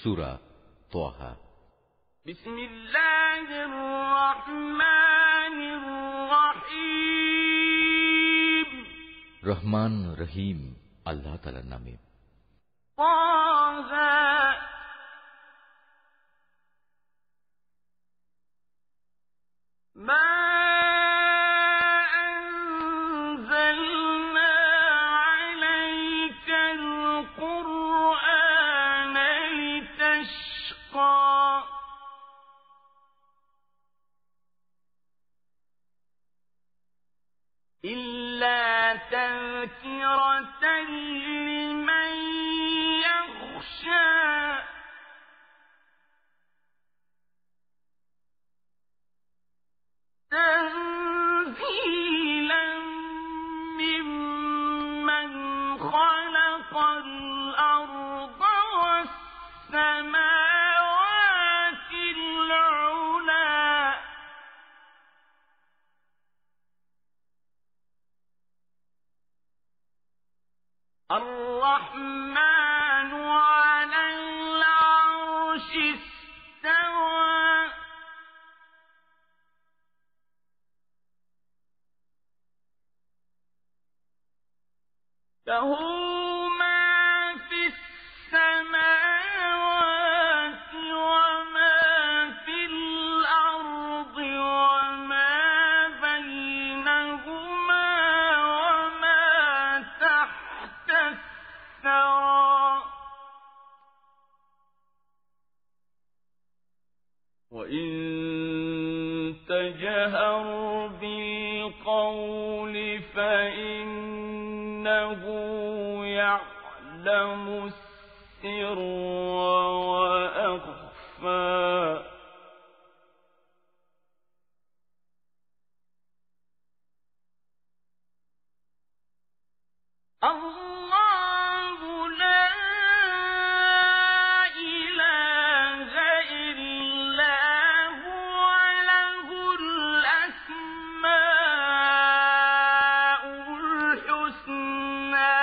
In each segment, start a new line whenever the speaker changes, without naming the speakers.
সূরা তাহা।
বিসমিল্লাহির রহমানির রহিম।
রহমান রহিম আল্লাহ তাআলার নামে।
তাহা মা إلا تذكرة لمن يخشى تنزيلا ممن خلق الأرض والسماوات العلى الرحمن على العرش استوى له ما في السماوات وما في الأرض وما بينهما وما تحت الثرى وإن تجهر بالقول فإنه يعلم السر وأخفى الله لا إله إلا هو له الأسماء الحسنى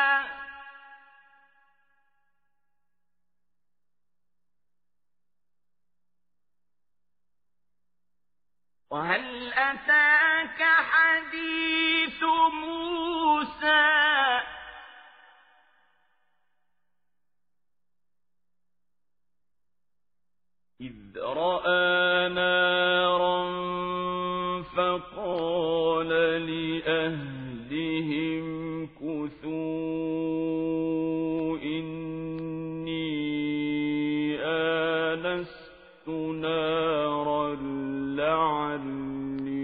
وهل أتاك حديث موسى إذ رأى نارا فقال لأهلهم كثوا إني آنست نارا لعلي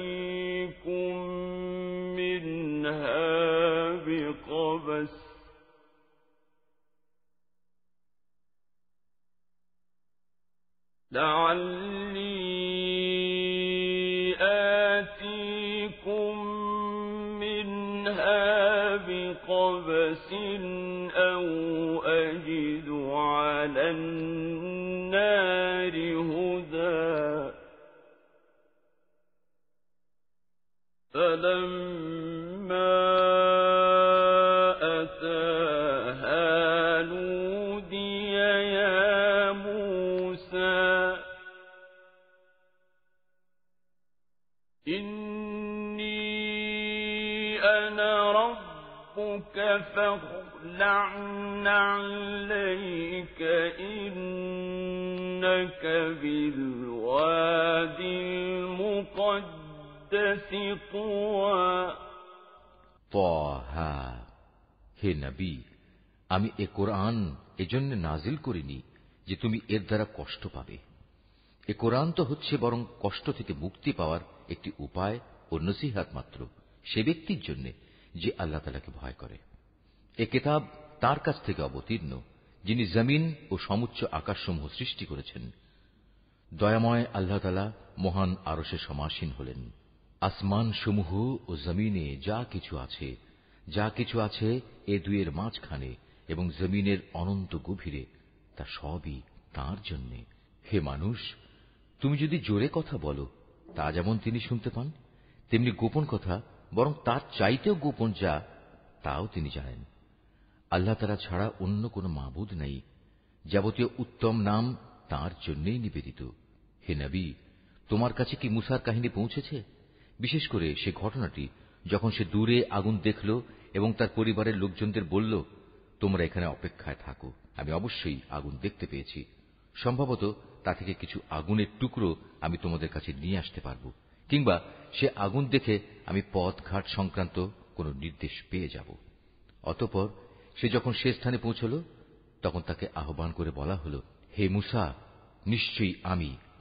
آتيكم منها بقبس أو أجد على النار هدى فلما أتاها نودي يا موسى إني أنا ربك فاخلع عليك إنك بالوادي المقدس طوى
তাহা। হে নবী, আমি এ কোরআন এজন্য নাজিল করিনি যে তুমি এর দ্বারা কষ্ট পাবে। এ কোরআন তো হচ্ছে বরং কষ্ট থেকে মুক্তি পাওয়ার একটি উপায় ও নসিহত মাত্র সে ব্যক্তির জন্য যে আল্লাহ তাআলাকে ভয় করে। এ কিতাব তার কাছ থেকে অবতীর্ণ যিনি জমিন ও সমুচ্চ আকাশসমূহ সৃষ্টি করেছেন। দয়াময় আল্লাহ তাআলা মহান আরশে সমাসীন হলেন। আসমান সমূহ ও জমিনে যা কিছু আছে এ দুয়ের মাঝখানে এবং জমিনের অনন্ত গভীরে তা সবই তাঁর জন্য। হে মানুষ, তুমি যদি জোরে কথা বলো তা যেমন তিনি শুনতে পান, তেমনি গোপন কথা বরং তার চাইতেও গোপন যা তাও তিনি জানেন। আল্লাহ তাআলা ছাড়া অন্য কোনো মাবুদ নেই, যাবতীয় উত্তম নাম তাঁর জন্যই নিবেদিত। হে নবী, তোমার কাছে কি মুসার কাহিনী পৌঁছেছে? বিশেষ করে সে ঘটনাটি যখন সে দূরে আগুন দেখল এবং তার পরিবারের লোকজনদের বলল, তোমরা এখানে অপেক্ষায় থাকো, আমি অবশ্যই আগুন দেখতে পেয়েছি। সম্ভবত তা থেকে কিছু আগুনের টুকরো আমি তোমাদের কাছে নিয়ে আসতে পারব, কিংবা সে আগুন দেখে আমি পথঘাট সংক্রান্ত কোনো নির্দেশ পেয়ে যাব। অতঃপর সে যখন সে স্থানে পৌঁছল, তখন তাকে আহ্বান করে বলা হল, হে মুসা, নিশ্চয়ই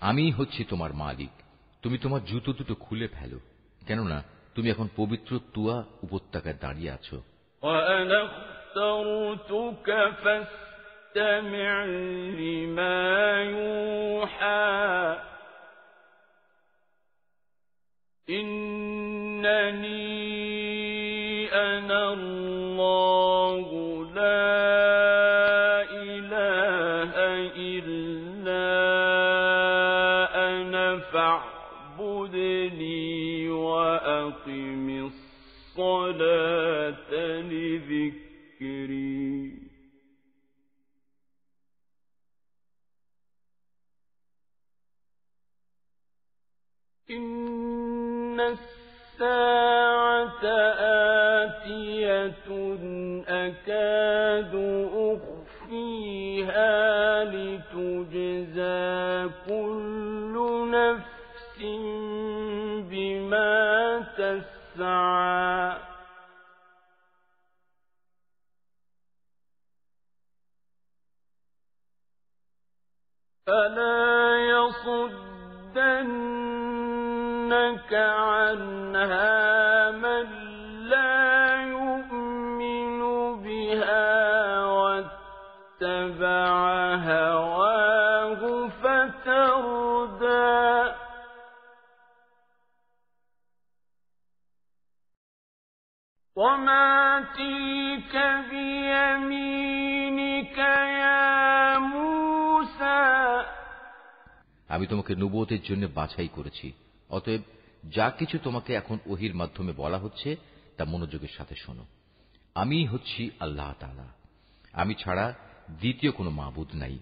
আমি হচ্ছি তোমার মালিক। তুমি তোমার জুতো দুটো খুলে ফেলো, কেননা তুমি এখন পবিত্র তুয়া উপত্যকায় দাঁড়িয়ে আছো।
فاعبدني وأقم الصلاة لذكري إن الساعة آتية أكاد أخفيها لتجزى كل نفس بما تسعى فلا يصدنك عنها من لا يؤمن بها واتبع هواه فتردى وما تلك بيمينك يا موسى
আমি তোমাকে নবুয়তের জন্য বাছাই করেছি, অতএব যা কিছু তোমাকে এখন ওহির মাধ্যমে বলা হচ্ছে তা মনোযোগের সাথে শোনো। আমি হচ্ছি আল্লাহ তাআলা, আমি ছাড়া দ্বিতীয় কোনো মাবুদ নাই।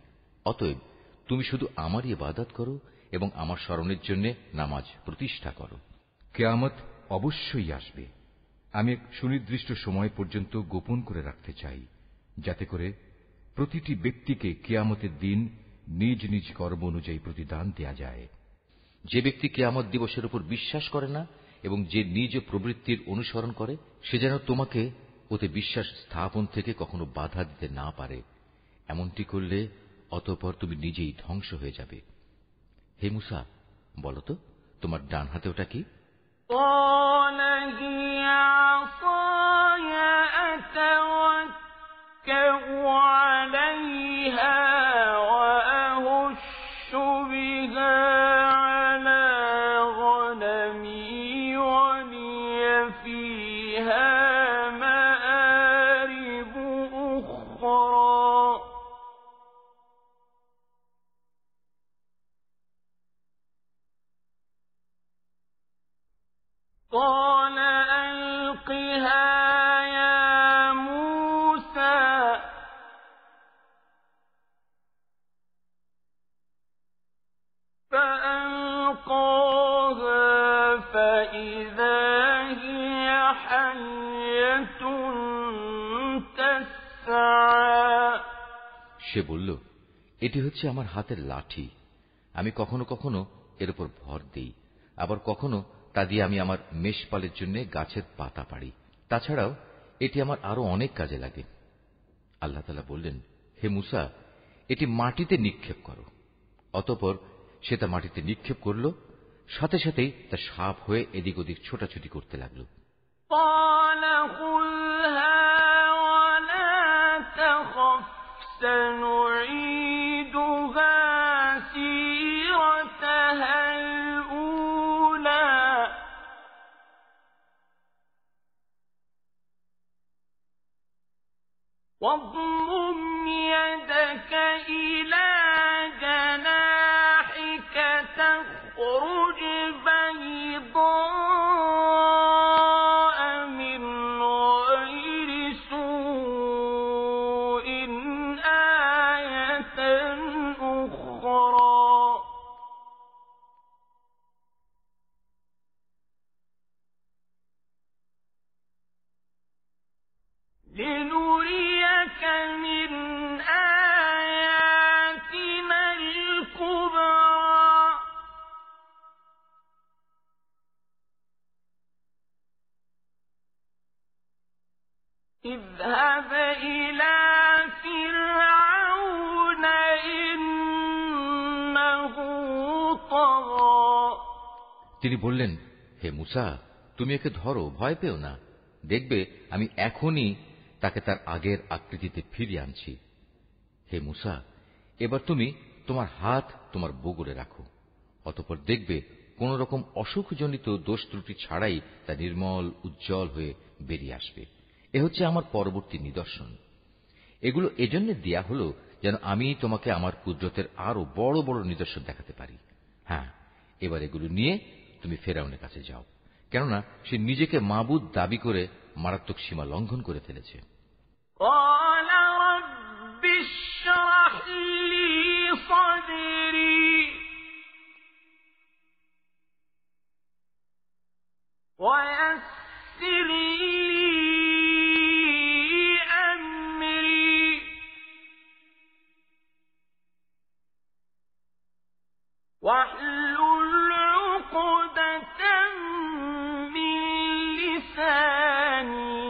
অতএব তুমি শুধু আমারই ইবাদত করো এবং আমার স্মরণের জন্য নামাজ প্রতিষ্ঠা করো।
কিয়ামত অবশ্যই আসবে। আমি এক সুনির্দিষ্ট সময় পর্যন্ত গোপন করে রাখতে চাই, যাতে করে প্রতিটি ব্যক্তিকে কিয়ামতের দিন নিজ নিজ কর্ম অনুযায়ী প্রতিদান দেয়া যায়।
যে ব্যক্তি কিয়ামত দিবসের উপর বিশ্বাস করে না এবং যে নিজ প্রবৃত্তির অনুসরণ করে, সে যেন তোমাকে ওতে বিশ্বাস স্থাপন থেকে কখনো বাধা দিতে না পারে। এমনটি করলে অতঃপর তুমি নিজেই ধ্বংস হয়ে যাবে। হে মুসা, বলো তো তোমার ডান হাতে ওটা কি?
قال هي عصاي أتوكأ عليها وأهش بها على غنمي ولي فيها مآرب أخرى قال ألقها يا موسى فألقاها فإذا هي حية تسعى
সে বলল, এটি হচ্ছে আমার হাতের লাঠি। আমি কখনো কখনো এর উপর ভর দেই, আবার কখনো তা দিয়ে আমি আমার মেষপালের জন্য গাছের পাতা পাড়ি। তাছাড়াও এটি আমার আরো অনেক কাজে লাগে। আল্লাহ তাআলা বললেন, হে মুসা, এটি মাটিতে নিক্ষেপ করো। অতঃপর সে তা মাটিতে নিক্ষেপ করল, সাথে সাথেই তা সাপ হয়ে এদিক ওদিক ছোটাছুটি করতে লাগল।
قال خذها ولا تخف سنعيدها سيرتها الأولى واضمم يدك إلى جناحك تخرج بيضاء من غير سوء
তিনি বললেন, হে মুসা, তুমি একে ধরো, ভয় পেও না। দেখবে আমি এখনই তাকে তার আগের আকৃতিতে ফিরিয়ে আনছি। হে মুসা, এবার তুমি তোমার হাত তোমার বগলে রাখো। অতঃপর দেখবে কোন রকম অসুখজনিত দোষ ত্রুটি ছাড়াই তা নির্মল উজ্জ্বল হয়ে বেরিয়ে আসবে। এ হচ্ছে আমার পরবর্তী নিদর্শন। এগুলো এজন্য দেয়া হলো যেন আমি তোমাকে আমার কুদরতের আরো বড় বড় নিদর্শন দেখাতে পারি। হ্যাঁ, এবার এগুলো নিয়ে তুমি ফেরাউনের কাছে যাও, কেননা সে নিজেকে মাবুদ দাবি করে মারাত্মক সীমা লঙ্ঘন করে ফেলেছে।
قال رب اشرح لي صدري ويسر لي أمري واحلل عقدة من لساني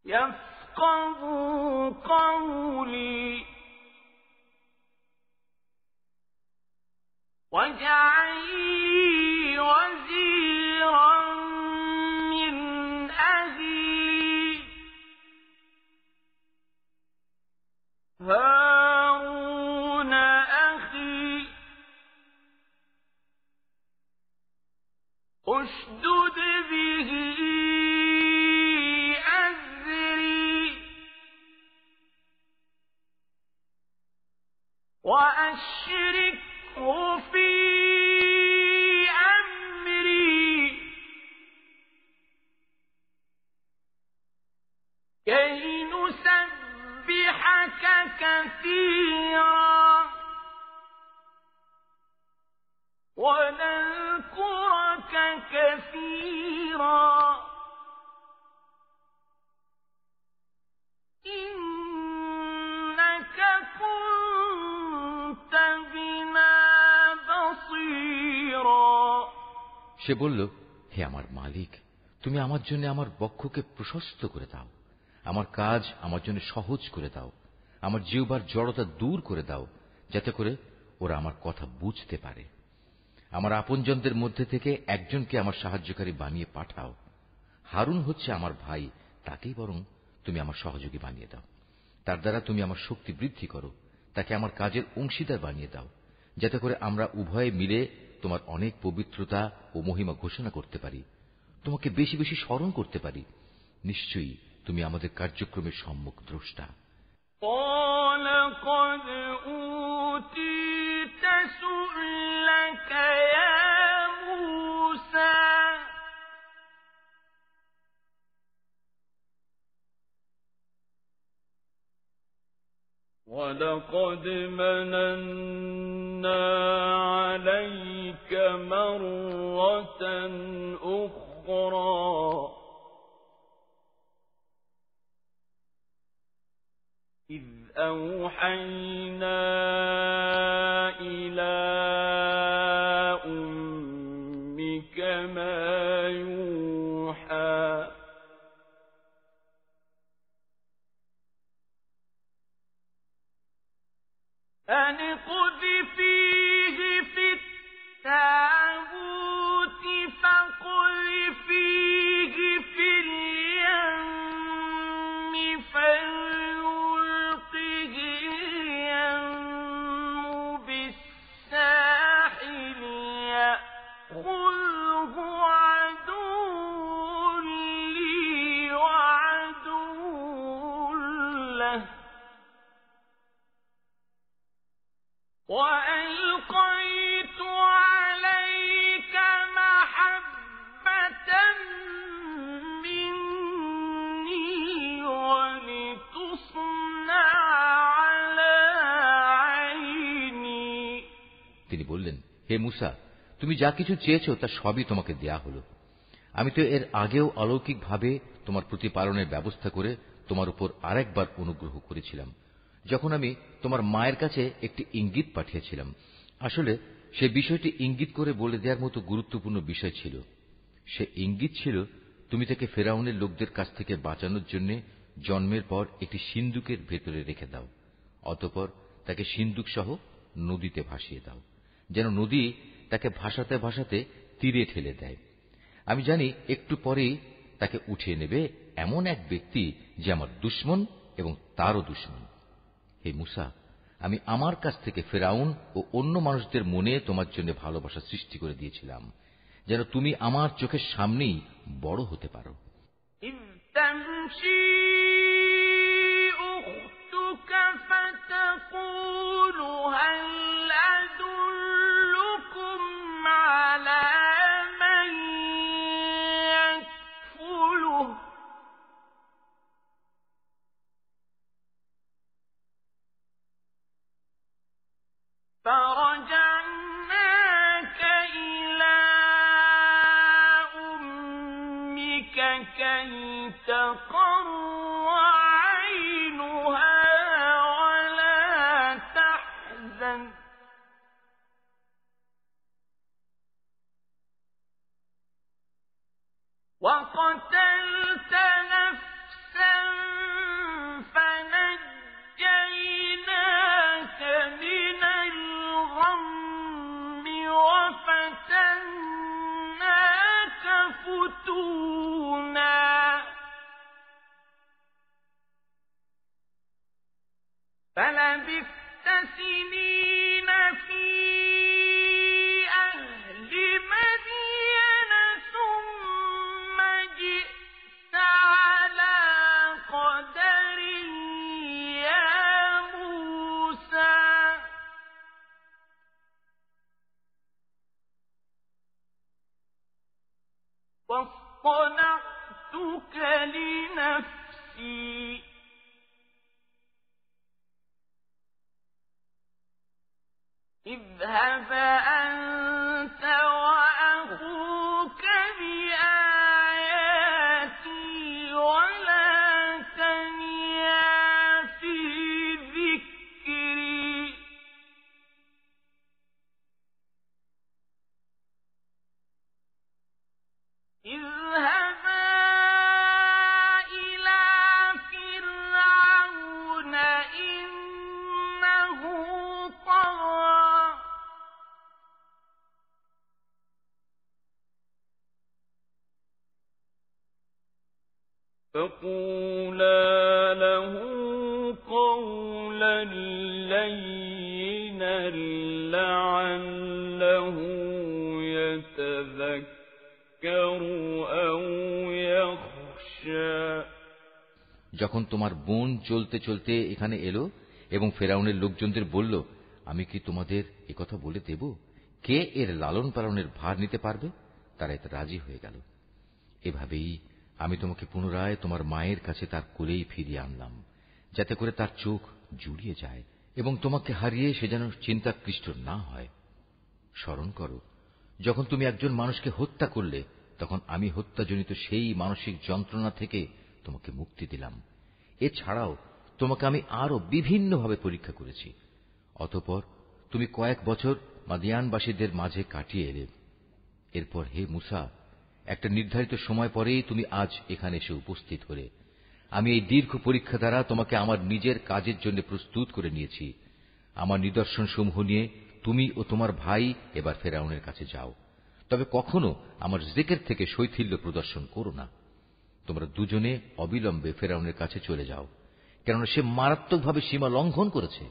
يفقهوا قولي واجعل لي وزيرا من أهلي هارون أخي اشدد به أزري وأشركه في أمري كي نسبحك كثيرا ونذكرك كثيرا إنك كنت بنا بصيرا
সে বলল, হে আমার মালিক, তুমি আমার জন্য আমার বক্ষকে প্রশস্ত করে দাও, আমার কাজ আমার জন্য সহজ করে দাও, আমার জিহ্বার জড়তা দূর করে দাও, যাতে করে ওরা আমার কথা বুঝতে পারে। আমার আপনজনদের মধ্যে থেকে একজনকে আমার সাহায্যকারী বানিয়ে পাঠাও। হারুন হচ্ছে আমার ভাই, তাকেই বরং তুমি আমার সহযোগী বানিয়ে দাও। তার দ্বারা তুমি আমার শক্তি বৃদ্ধি করো, তাকে আমার কাজের অংশীদার বানিয়ে দাও, যাতে করে আমরা উভয়ে মিলে তোমার অনেক পবিত্রতা ও মহিমা ঘোষণা করতে পারি, তোমাকে বেশি বেশি স্মরণ করতে পারি। নিশ্চয়ই তুমি আমাদের কার্যক্রমের সম্মুখ দ্রষ্টা।
قال قد أوتيت سؤلك يا موسى ولقد مننا عليك مرة أخرى إذ أوحينا إلى أمك ما يوحى أن اقذفيه في التابوت فاقذفيه في اليم فليلقه اليم بالساحل يأخذه عدو لي وعدو له وألقيت عليك محبة مني ولتصنع على عيني
তিনি বললেন, হে মুসা, তুমি যা কিছু চেয়েছ তা সবই তোমাকে দেয়া হলো। আমি তো এর আগেও অলৌকিকভাবে তোমার প্রতিপালনের ব্যবস্থা করে তোমার উপর আরেকবার অনুগ্রহ করেছিলাম, যখন আমি তোমার মায়ের কাছে একটি ইঙ্গিত পাঠিয়েছিলাম। আসলে সে বিষয়টি ইঙ্গিত করে বলে দেওয়ার মতো গুরুত্বপূর্ণ বিষয় ছিল। সে ইঙ্গিত ছিল, তুমি তাকে ফেরাউনের লোকদের কাছ থেকে বাঁচানোর জন্য জন্মের পর একটি সিন্দুকের ভেতরে রেখে দাও, অতঃপর তাকে সিন্দুক সহ নদীতে ভাসিয়ে দাও, যেন নদী তাকে ভাসাতে ভাসাতে তীরে ঠেলে দেয়। আমি জানি একটু পরেই তাকে উঠিয়ে নেবে এমন এক ব্যক্তি যে আমার দুশমন এবং তারও দুশমন। হে মূসা, আমি আমার কাছ থেকে ফেরাউন ও অন্য মানুষদের মনে তোমার জন্য ভালোবাসা সৃষ্টি করে দিয়েছিলাম, যেন তুমি আমার চোখের সামনেই বড় হতে পারো।
فرجعناك إلى أمك كي تقر عينها ولا تحزن وقتلت نفسا فنجيناك من الغم وفتناك فتونا فلبثت سنين في أهل مدين ثم جئت على قدر يا موسى واصطنعتك لنفسي اذهب أنت وأخوك بآياتي ولا تنيا في ذكري اذهبا إلى فرعون إنه طغى فقولا له قولا لينا لعله يتذكر أو يخشى
যখন তোমার বোন চলতে চলতে এখানে এলো এবং ফেরাউনের লোকজনদের বলল, আমি কি তোমাদের একথা বলে দেব কে এর লালন পালনের ভার নিতে পারবে? তারা এতে রাজি হয়ে গেল। এভাবেই আমি তোমাকে পুনরায় তোমার মায়ের কাছে তার কোলেই ফিরিয়ে আনলাম, যাতে করে তার চোখ জুড়িয়ে যায় এবং তোমাকে হারিয়ে সে যেন চিন্তাক্লিষ্ট না হয়। স্মরণ করো, যখন তুমি একজন মানুষকে হত্যা করলে, তখন আমি হত্যাজনিত সেই মানসিক যন্ত্রণা থেকে তোমাকে মুক্তি দিলাম। এছাড়াও তোমাকে আমি আরো বিভিন্নভাবে পরীক্ষা করেছি। অতঃপর তুমি কয়েক বছর মাদিয়ানবাসীদের মাঝে কাটিয়ে এলে। এরপর হে মূসা, একটা নির্ধারিত সময় পরেই তুমি আজ এখানে এসে উপস্থিত হলে। আমি এই দীর্ঘ পরীক্ষা দ্বারা তোমাকে আমার নিজের কাজের জন্য প্রস্তুত করে নিয়েছি। আমার নিদর্শন সমূহ নিয়ে তুমি ও তোমার ভাই এবার ফেরাউনের কাছে যাও, তবে কখনো আমার জিকির থেকে শৈথিল্য প্রদর্শন করো না। তোমরা দুজনে অবিলম্বে ফেরাউনের কাছে চলে যাও, কেননা সে মারাত্মকভাবে সীমা লঙ্ঘন করেছে।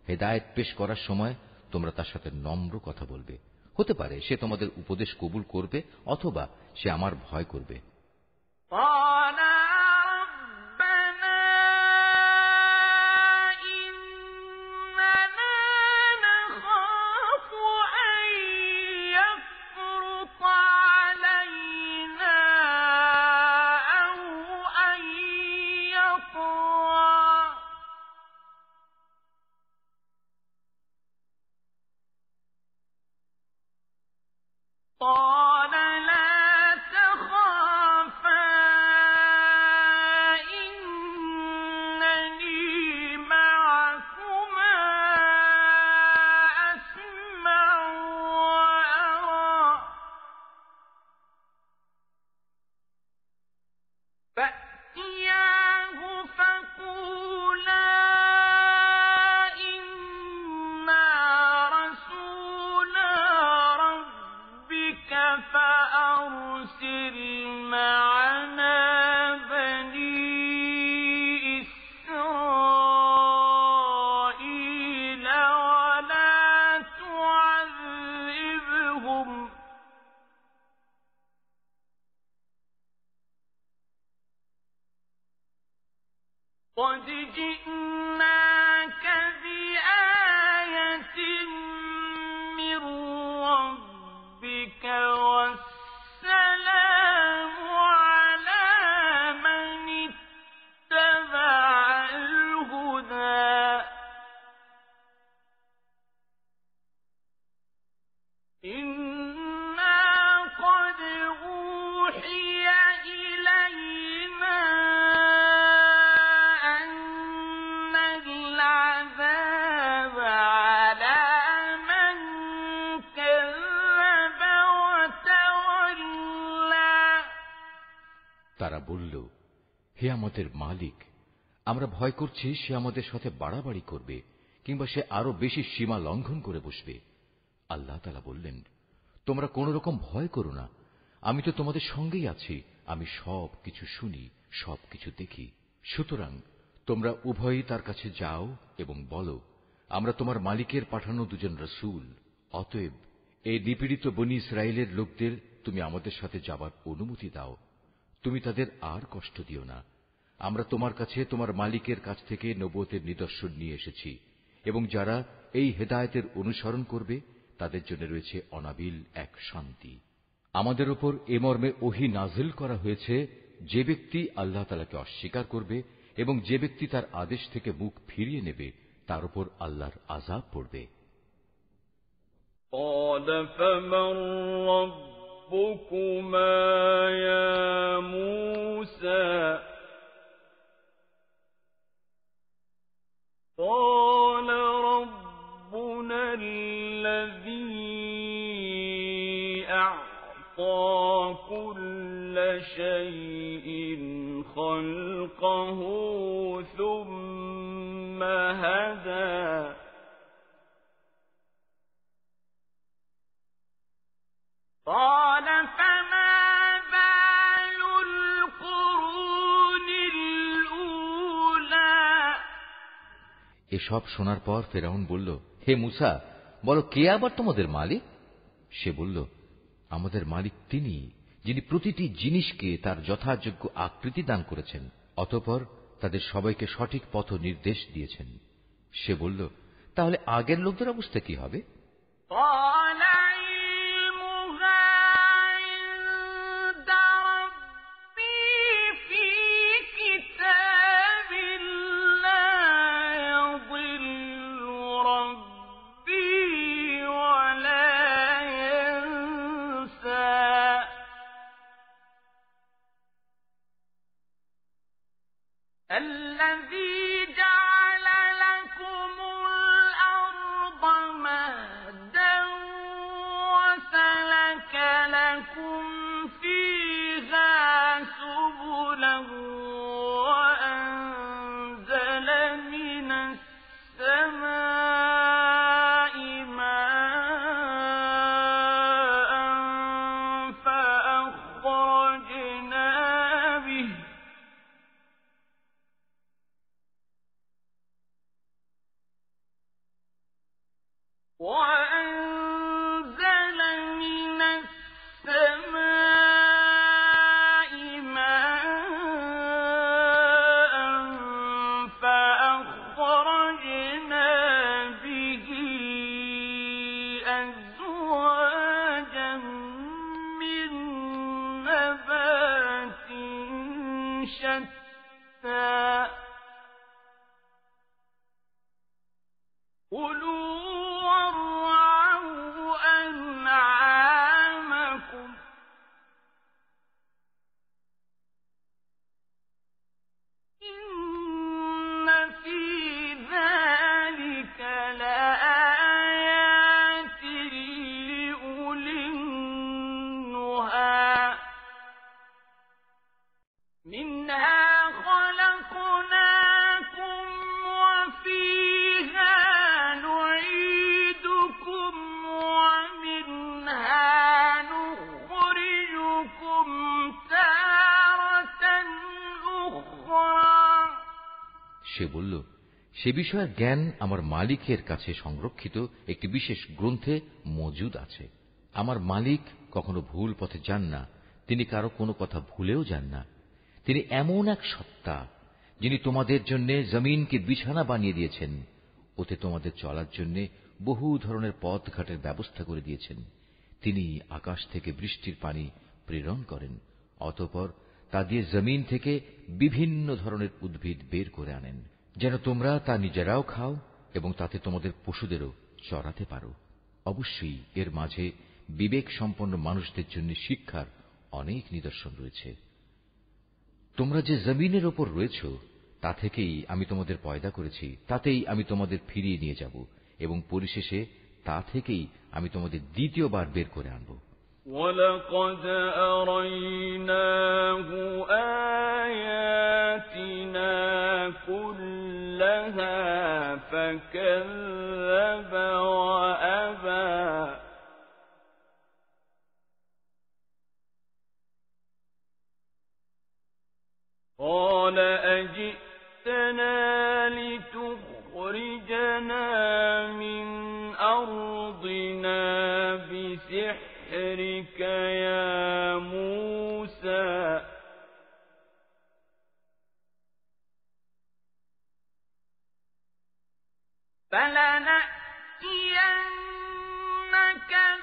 হেদায়েত পেশ করার সময় তোমরা তার সাথে নম্র কথা বলবে। হতে পারে সে তোমাদের উপদেশ কবুল করবে, অথবা সে আমার ভয় করবে।
قال لا تخافا جئناك بآية من ربك والسلام على من اتبع الهدى إنا قد أوحي إلينا أن العذاب على من كذب وتولى
তারা বলল, হে আমাদের মালিক, আমরা ভয় করছি সে আমাদের সাথে বাড়াবাড়ি করবে কিংবা সে আরো বেশি সীমা লঙ্ঘন করে বসবে। আল্লাহ তাআলা বললেন, তোমরা কোন রকম ভয় করো না, আমি তো তোমাদের সঙ্গেই আছি, আমি সব কিছু শুনি, সব কিছু দেখি। সুতরাং তোমরা উভয়ই তার কাছে যাও এবং বলো, আমরা তোমার মালিকের পাঠানো দুজন রাসূল, অতএব এই নিপীড়িত বনী ইসরায়েলের লোকদের তুমি আমাদের সাথে যাবার অনুমতি দাও। তুমি তাদের আর কষ্ট দিও না। আমরা তোমার কাছে তোমার মালিকের কাছ থেকে নবুয়তের নিদর্শন নিয়ে এসেছি, এবং যারা এই হেদায়েতের অনুসরণ করবে তাদের জন্য রয়েছে অনাবিল এক শান্তি। আমাদের উপর এ মর্মে ওহী নাজিল করা হয়েছে, যে ব্যক্তি আল্লাহ তাআলাকে অস্বীকার করবে এবং যে ব্যক্তি তার আদেশ থেকে মুখ ফিরিয়ে নেবে তার উপর আল্লাহর আযাব পড়বে।
قال فمن ربكما يا موسى قال ربنا الذي أعطى كل شيء خلقه ثم هدى قال فما بال القرون الأولى
এসব শোনার পর ফিরআউন বলল, হে মূসা, বলো কে আবার তোমাদের মালিক? সে বলল, আমাদের মালিক তিনি, যিনি প্রতিটি জিনিসকে তার যথাযোগ্য আকৃতি দান করেছেন, অতঃপর তাদের সবাইকে সঠিক পথ নির্দেশ দিয়েছেন। সে বলল, তাহলে আগের লোকদের অবস্থা কি হবে?
قال علمها عند ربي في كتاب لا يضل ربي ولا ينسى الذي جعل لكم الأرض مهدا وسلك لكم فيها سبلا وأنزل من السماء ماء فأخرجنا به وأنزل من السماء ماء فأخرجنا به أزواجا من نبات شتى كلوا وارعوا أنعامكم إن في ذلك لآيات لأولي النهى منها خلقناكم وفيها نعيدكم ومنها نخرجكم تارة أخرى
সে বলল, সে বিষয়ের জ্ঞান আমার মালিকের কাছে সংরক্ষিত একটি বিশেষ গ্রন্থে মজুদ আছে। আমার মালিক কখনো ভুল পথে যান না, তিনি কারো কোনো কথা ভুলেও যান না। তিনি এমন এক সত্তা, যিনি তোমাদের জন্য জমিনকে বিছানা বানিয়ে দিয়েছেন, ওতে তোমাদের চলার জন্য বহু ধরনের পথঘাটের ব্যবস্থা করে দিয়েছেন। তিনি আকাশ থেকে বৃষ্টির পানি প্রেরণ করেন, অতঃপর তা দিয়ে জমিন থেকে বিভিন্ন ধরনের উদ্ভিদ বের করে আনেন, যেন তোমরা তা নিজেরাও খাও এবং তাতে তোমাদের পশুদেরও চড়াতে পারো। অবশ্যই এর মাঝে বিবেক সম্পন্ন মানুষদের জন্য শিক্ষার অনেক নিদর্শন রয়েছে। তোমরা যে জমিনের ওপর রয়েছ তা থেকেই আমি তোমাদের পয়দা করেছি, তাতেই আমি তোমাদের ফিরিয়ে নিয়ে যাব এবং পরিশেষে তা থেকেই আমি তোমাদের দ্বিতীয়বার বের করে আনব।
وَلَقَدْ أَرَيْنَاهُ آيَاتِنَا كُلَّهَا فَكَذَّبَ وَأَبَى قَالَ أَجِئْتَنَا لِتُخْرِجَنَا مِنْ أَرْضِنَا بِسِحْرِكَ يَا مُوسَى فَلَنَأْتِيَنَّكَ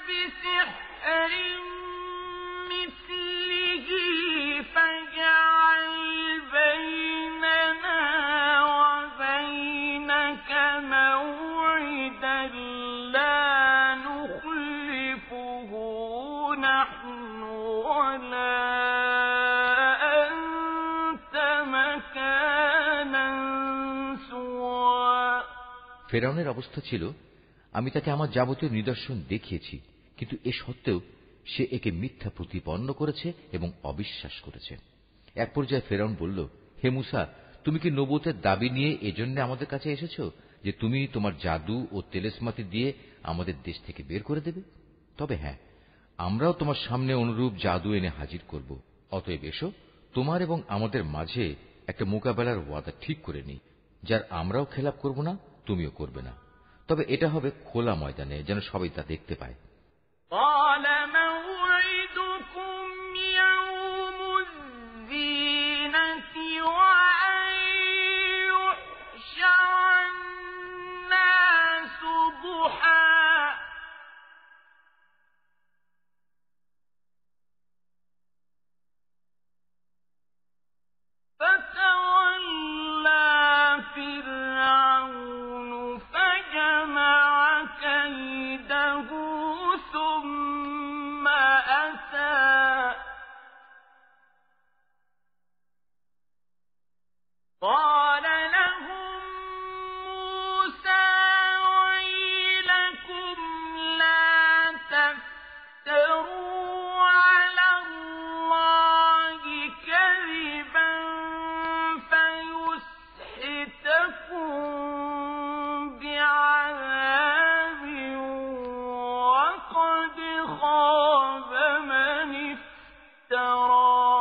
بِسِحْرٍ مِثْلِهِ فَاجْعَلْ بَيْنَنَا وَبَيْنَكَ مَوْعِدًا لَا نُخْلِفُهُ نَحْنُ وَلَا أَنْتَ مَكَانًا سُوًى।
ফেরাউনের অবস্থা ছিল, আমি তাকে আমার যাবতীয় নিদর্শন দেখিয়েছি, কিন্তু এ সত্ত্বেও সে একে মিথ্যা প্রতিপন্ন করেছে এবং অবিশ্বাস করেছে। এক পর্যায়ে ফেরাউন বলল, হে মূসা, তুমি কি নবুয়তের দাবি নিয়ে এজন্য আমাদের কাছে এসেছ যে তুমি তোমার জাদু ও তেলেসমাতি দিয়ে আমাদের দেশ থেকে বের করে দেবে? তবে হ্যাঁ, আমরাও তোমার সামনে অনুরূপ জাদু এনে হাজির করব। অতএব এসো, তোমার এবং আমাদের মাঝে একটা মোকাবেলার ওয়াদা ঠিক করে নিই, যার আমরাও খেলাপ করব না, তুমিও করবে না। তবে এটা হবে খোলা ময়দানে, যেন সবাই তা দেখতে পায়।
قَالَ مَوْعِدُكُمْ يَوْمُ الزِّينَةِ وَأَن يُحْشَرَ النَّاسُ ضُحًى فَتَوَلَّىٰ فِرْعَوْنُ فَجَمَعَ كَيْدَهُ ثُمَّ أَتَىٰ قَالَ لَهُم مُوسَىٰ وَيْلَكُمْ لَا تَفْتَرُوا عَلَى اللَّهِ كَذِبًا فَيُسْحِتَكُم بِعَذَابٍ وَقَدْ خَابَ مَنِ افْتَرَىٰ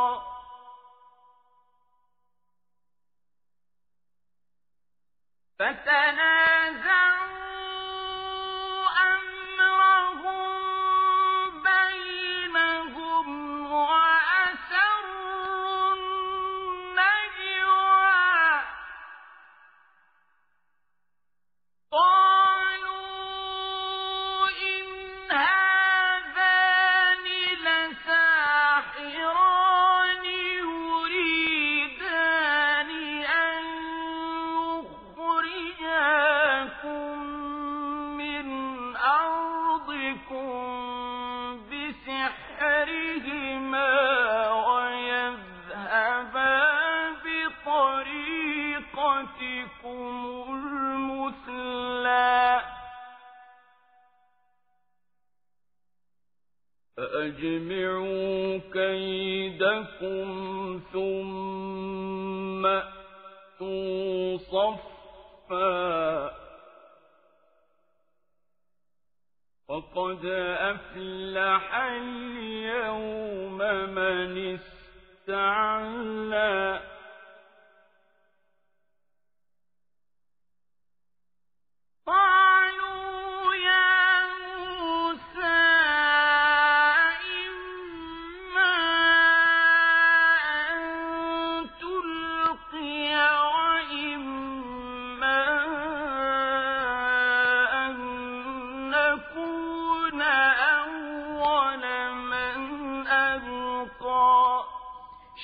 فَتَنَازَعُوا أَمْرَهُم بَيْنَهُمْ وَأَسَرُّوا النَّجْوَىٰ قَالُوا إِنْ هَٰذَانِ لَسَاحِرَانِ يُرِيدَانِ أَن يُخْرِجَاكُم مِّنْ أَرْضِكُم بِسِحْرِهِمَا وَيَذْهَبَا بِطَرِيقَتِكُمُ الْمُثْلَىٰ فَأَجْمِعُوا كَيْدَكُمْ ثُمَّ أْتُوا صَفًّا وَقَدْ أَفْلَحَ الْيَوْمَ مَنِ اسْتَعْلَىٰ قَالُوا يَا مُوسَىٰ إِمَّا أَن تُلْقِيَ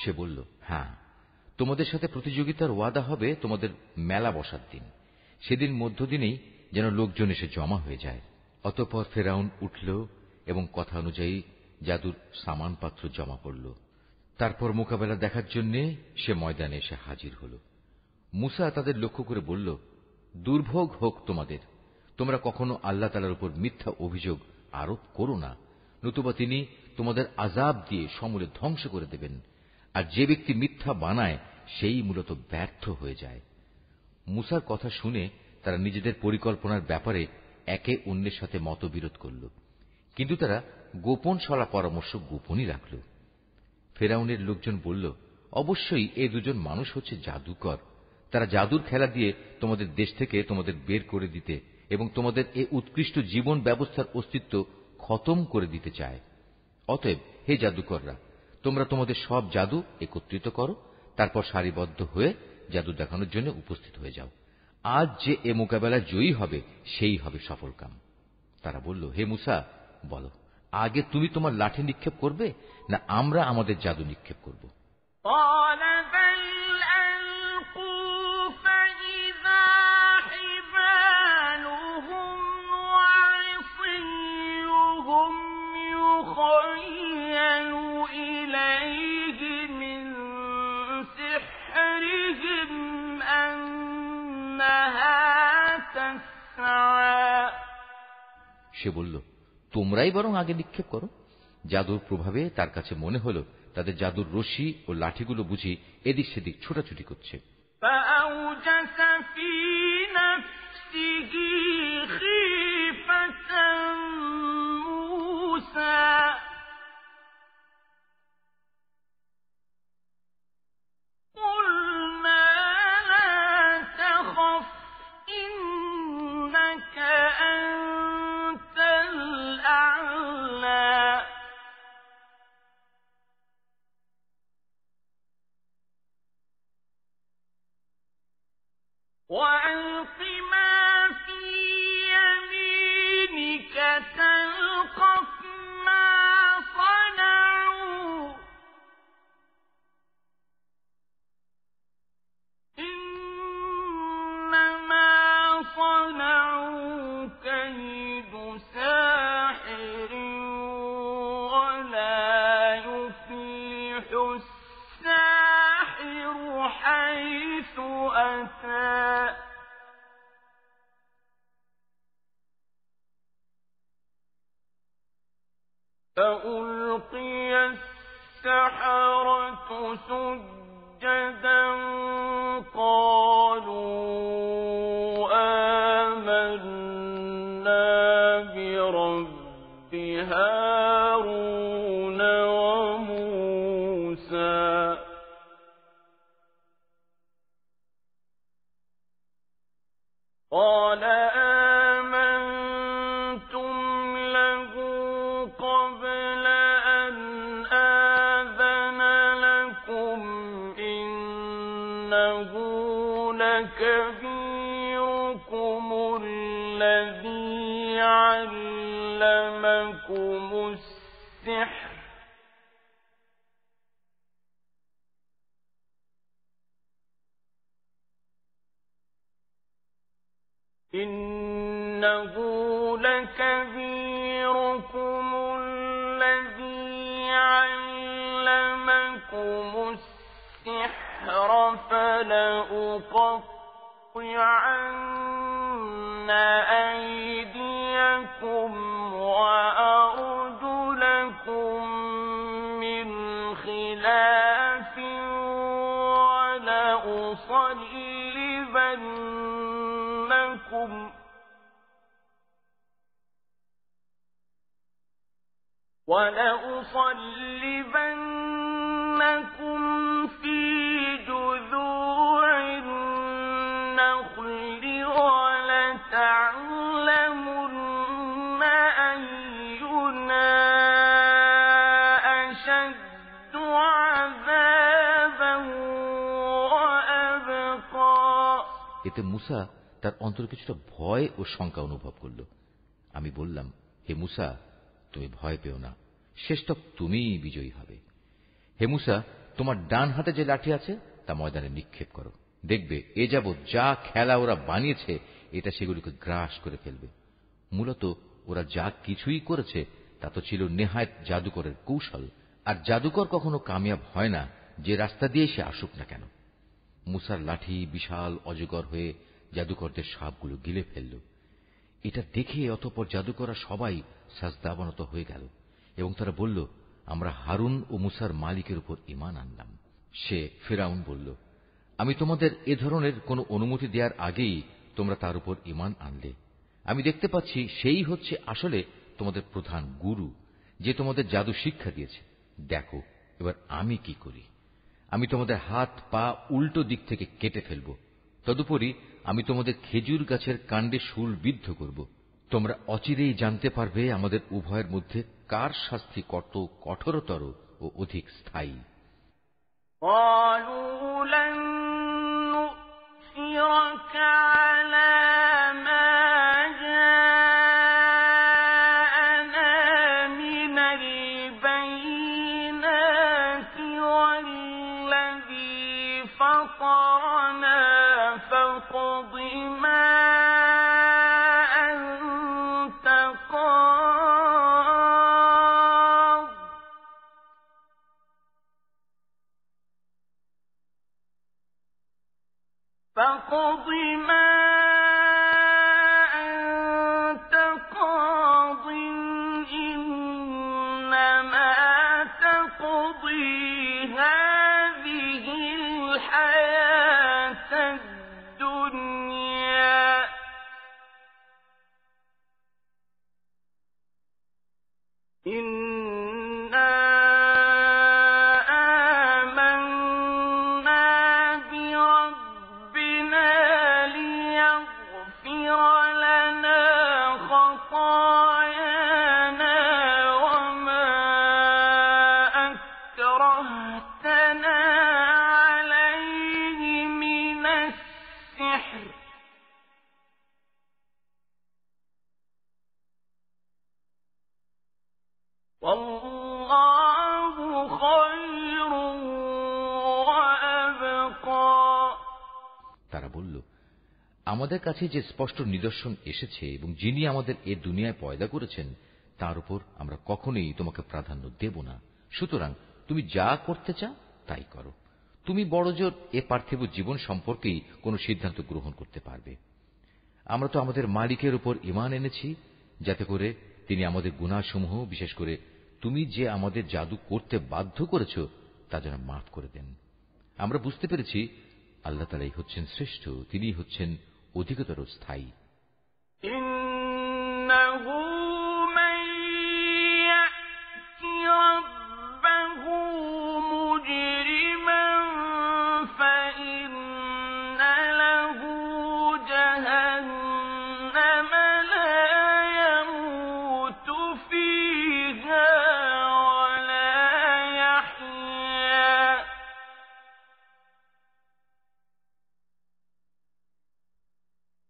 সে বলল, হ্যাঁ, তোমাদের সাথে প্রতিযোগিতার ওয়াদা হবে তোমাদের মেলা বসার দিন। সেদিন মধ্যদিনেই যেন লোকজন এসে জমা হয়ে যায়। অতঃপর ফেরাউন উঠল এবং কথা অনুযায়ী জাদুর সামানপত্র জমা পড়ল। তারপর মোকাবেলা দেখার জন্য সে ময়দানে এসে হাজির হল। মুসা তাদের লক্ষ্য করে বলল, দুর্ভোগ হোক তোমাদের, তোমরা কখনো আল্লাহ তাআলার উপর মিথ্যা অভিযোগ আরোপ করো না, নতুবা তিনি তোমাদের আযাব দিয়ে সমূলে ধ্বংস করে দেবেন। আর যে ব্যক্তি মিথ্যা বানায় সেই মূলত ব্যর্থ হয়ে যায়। মুসার কথা শুনে তারা নিজেদের পরিকল্পনার ব্যাপারে একে অন্যের সাথে মতবিরোধ করল, কিন্তু তারা গোপন সলা পরামর্শ গোপনই রাখল। ফেরাউনের লোকজন বলল, অবশ্যই এই দুজন মানুষ হচ্ছে জাদুকর। তারা জাদুর খেলা দিয়ে তোমাদের দেশ থেকে তোমাদের বের করে দিতে এবং তোমাদের এই উৎকৃষ্ট জীবন ব্যবস্থার অস্তিত্ব খতম করে দিতে চায়। অতএব হে জাদুকররা, তোমরা তোমাদের সব জাদু একত্রিত করো, তারপর সারিবদ্ধ হয়ে জাদু দেখানোর জন্য উপস্থিত হয়ে যাও। আজ যে এ মোকাবেলায় জয়ী হবে সেই হবে সফলকাম। তারা বলল, হে মুসা, বলো, আগে তুমি তোমার লাঠি নিক্ষেপ করবে না আমরা আমাদের জাদু নিক্ষেপ করব? সে বলল, তোমরাই বরং আগে নিক্ষেপ করো। জাদুর প্রভাবে তার কাছে মনে হল তাদের জাদুর রশি ও লাঠিগুলো বুঝি এদিক সেদিক ছোটাছুটি করছে।
وألق ما في يمينك تلقف ما صنعوا إنما صنعوا كيد ساحر ولا يفلح الساحر حيث أتى فألقي السحرة سجدا قالوا آمنا برب هارون وموسى قال آمنتم له قبل أن آذن لكم إنه لكبيركم الذي علمكم السحر إنه لكبيركم الذي علمكم السحر فلأقطعن أيديكم وأرجلكم من خلاف ولأصلبنكم في جذوع النخل ولتعلمن أينا أشد عذابا وأبقى
এতে মুসা তার অন্তরে কিছুটা ভয় ও শঙ্কা অনুভব করল। আমি বললাম, হে মুসা, তুমি ভয় পেও না, শেষতক তুমিই বিজয়ী হবে। হে মুসা, তোমার ডান হাতে যে লাঠি আছে তা ময়দানে নিক্ষেপ করো। দেখবে এ যাবৎ যা খেলা ওরা বানিয়েছে এটা সেগুলিকে গ্রাস করে ফেলবে। মূলত ওরা যা কিছুই করেছে তা তো ছিল নেহায়েত জাদুকরের কৌশল, আর জাদুকর কখনো কামিয়াব হয় না যে রাস্তা দিয়ে সে আসুক না কেন। মুসার লাঠি বিশাল অজগর হয়ে জাদুকরদের সাপগুলো গিলে ফেলল। এটা দেখে অতঃপর জাদুকররা সবাই সাজদাবনত হয়ে গেল এবং তারা বলল, আমরা হারুন ও মুসার মালিকের উপর ঈমান আনলাম। সে ফিরআউন বলল, আমি তোমাদের এ ধরনের কোন অনুমতি দেওয়ার আগেই তোমরা তার উপর ঈমান আনলে। আমি দেখতে পাচ্ছি সেই হচ্ছে আসলে তোমাদের প্রধান গুরু, যে তোমাদের জাদু শিক্ষা দিয়েছে। দেখো এবার আমি কি করি। আমি তোমাদের হাত পা উল্টো দিক থেকে কেটে ফেলব। তদুপরি আমি তোমাদের খেজুর গাছের কাণ্ডে শূল বিদ্ধ করব। তোমরা অচিরেই জানতে পারবে আমাদের উভয়ের মধ্যে কার শাস্তি কত কঠোরতর ও অধিক স্থায়ী।
قالوا لن نؤثرك على ما جاءنا من البينات والذي فطرنا فاقض ما أنت قاض فاقض ما أنت قاض إنما تقضي هذه الحياة الدنيا إنا آمنا بربنا ليغفر لنا خطايانا وما أكرهتنا عليه من السحر والله خير وأبقى
তারা বলল, আমাদের কাছে যে স্পষ্ট নিদর্শন এসেছে এবং যিনি আমাদের এ দুনিয়ায় পয়দা করেছেন তার উপর আমরা কখনোই তোমাকে প্রাধান্য দেব না। সুতরাং তুমি যা করতে চাও তাই করো। তুমি বড়জোর এ পার্থিব জীবন সম্পর্কেই কোনো সিদ্ধান্ত গ্রহণ করতে পারবে। আমরা তো আমাদের মালিকের উপর ঈমান এনেছি যাতে করে তিনি আমাদের গুনাহসমূহ, বিশেষ করে তুমি যে আমাদের জাদু করতে বাধ্য করেছ তা যেন মাফ করে দেন। আমরা বুঝতে পেরেছি আল্লাহ তাআলাই হচ্ছেন শ্রেষ্ঠ, তিনিই হচ্ছেন অধিকতর স্থায়ী।
إنه من يأت ربه مجرما فإن له جهنم لا يموت فيها ولا يحيا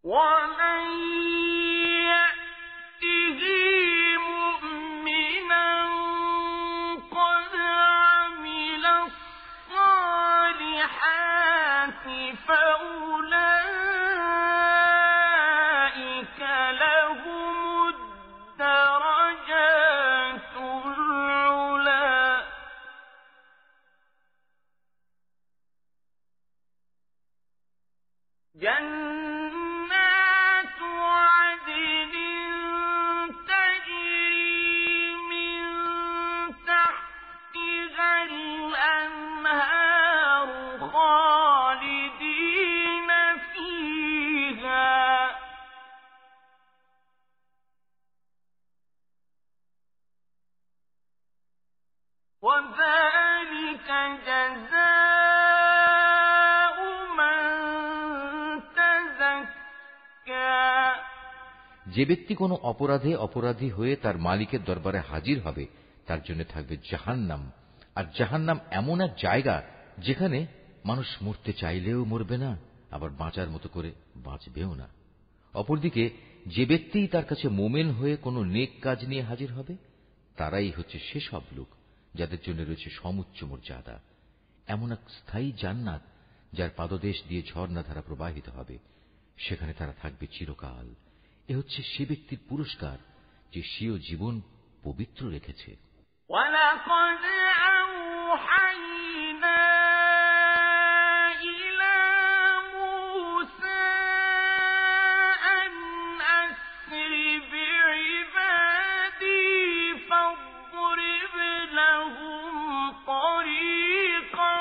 ومن يأته مؤمنا قد عمل الصالحات فأولئك لهم الدرجات العلى جنات عدن تجري من تحتها الأنهار خالدين فيها وذلك جزاء من تزكى
যে ব্যক্তি কোনো অপরাধে অপরাধী হয়ে তার মালিকের দরবারে হাজির হবে তার জন্য থাকবে জাহান্নাম। আর জাহান্নাম এমন এক জায়গা যেখানে মানুষ মরতে চাইলেও মরবে না, আবার বাঁচার মতো করে বাঁচবেও না। অপরদিকে যে ব্যক্তিই তার কাছে মোমেন হয়ে কোনো নেক কাজ নিয়ে হাজির হবে তারাই হচ্ছে সেসব লোক যাদের জন্য রয়েছে সমুচ্চ মর্যাদা। এমন এক স্থায়ী জান্নাত যার পাদদেশ দিয়ে ঝর্ণাধারা প্রবাহিত হবে। সেখানে তারা থাকবে চিরকাল। এ হচ্ছে সে ব্যক্তির পুরস্কার যে স্বীয় জীবন পবিত্র রেখেছে।
وَلَقَدْ أَوْحَيْنَا إِلَى مُوسَىٰ أَنْ أَسْرِ بِعِبَادِي فَاضْرِبْ لَهُمْ طَرِيقًا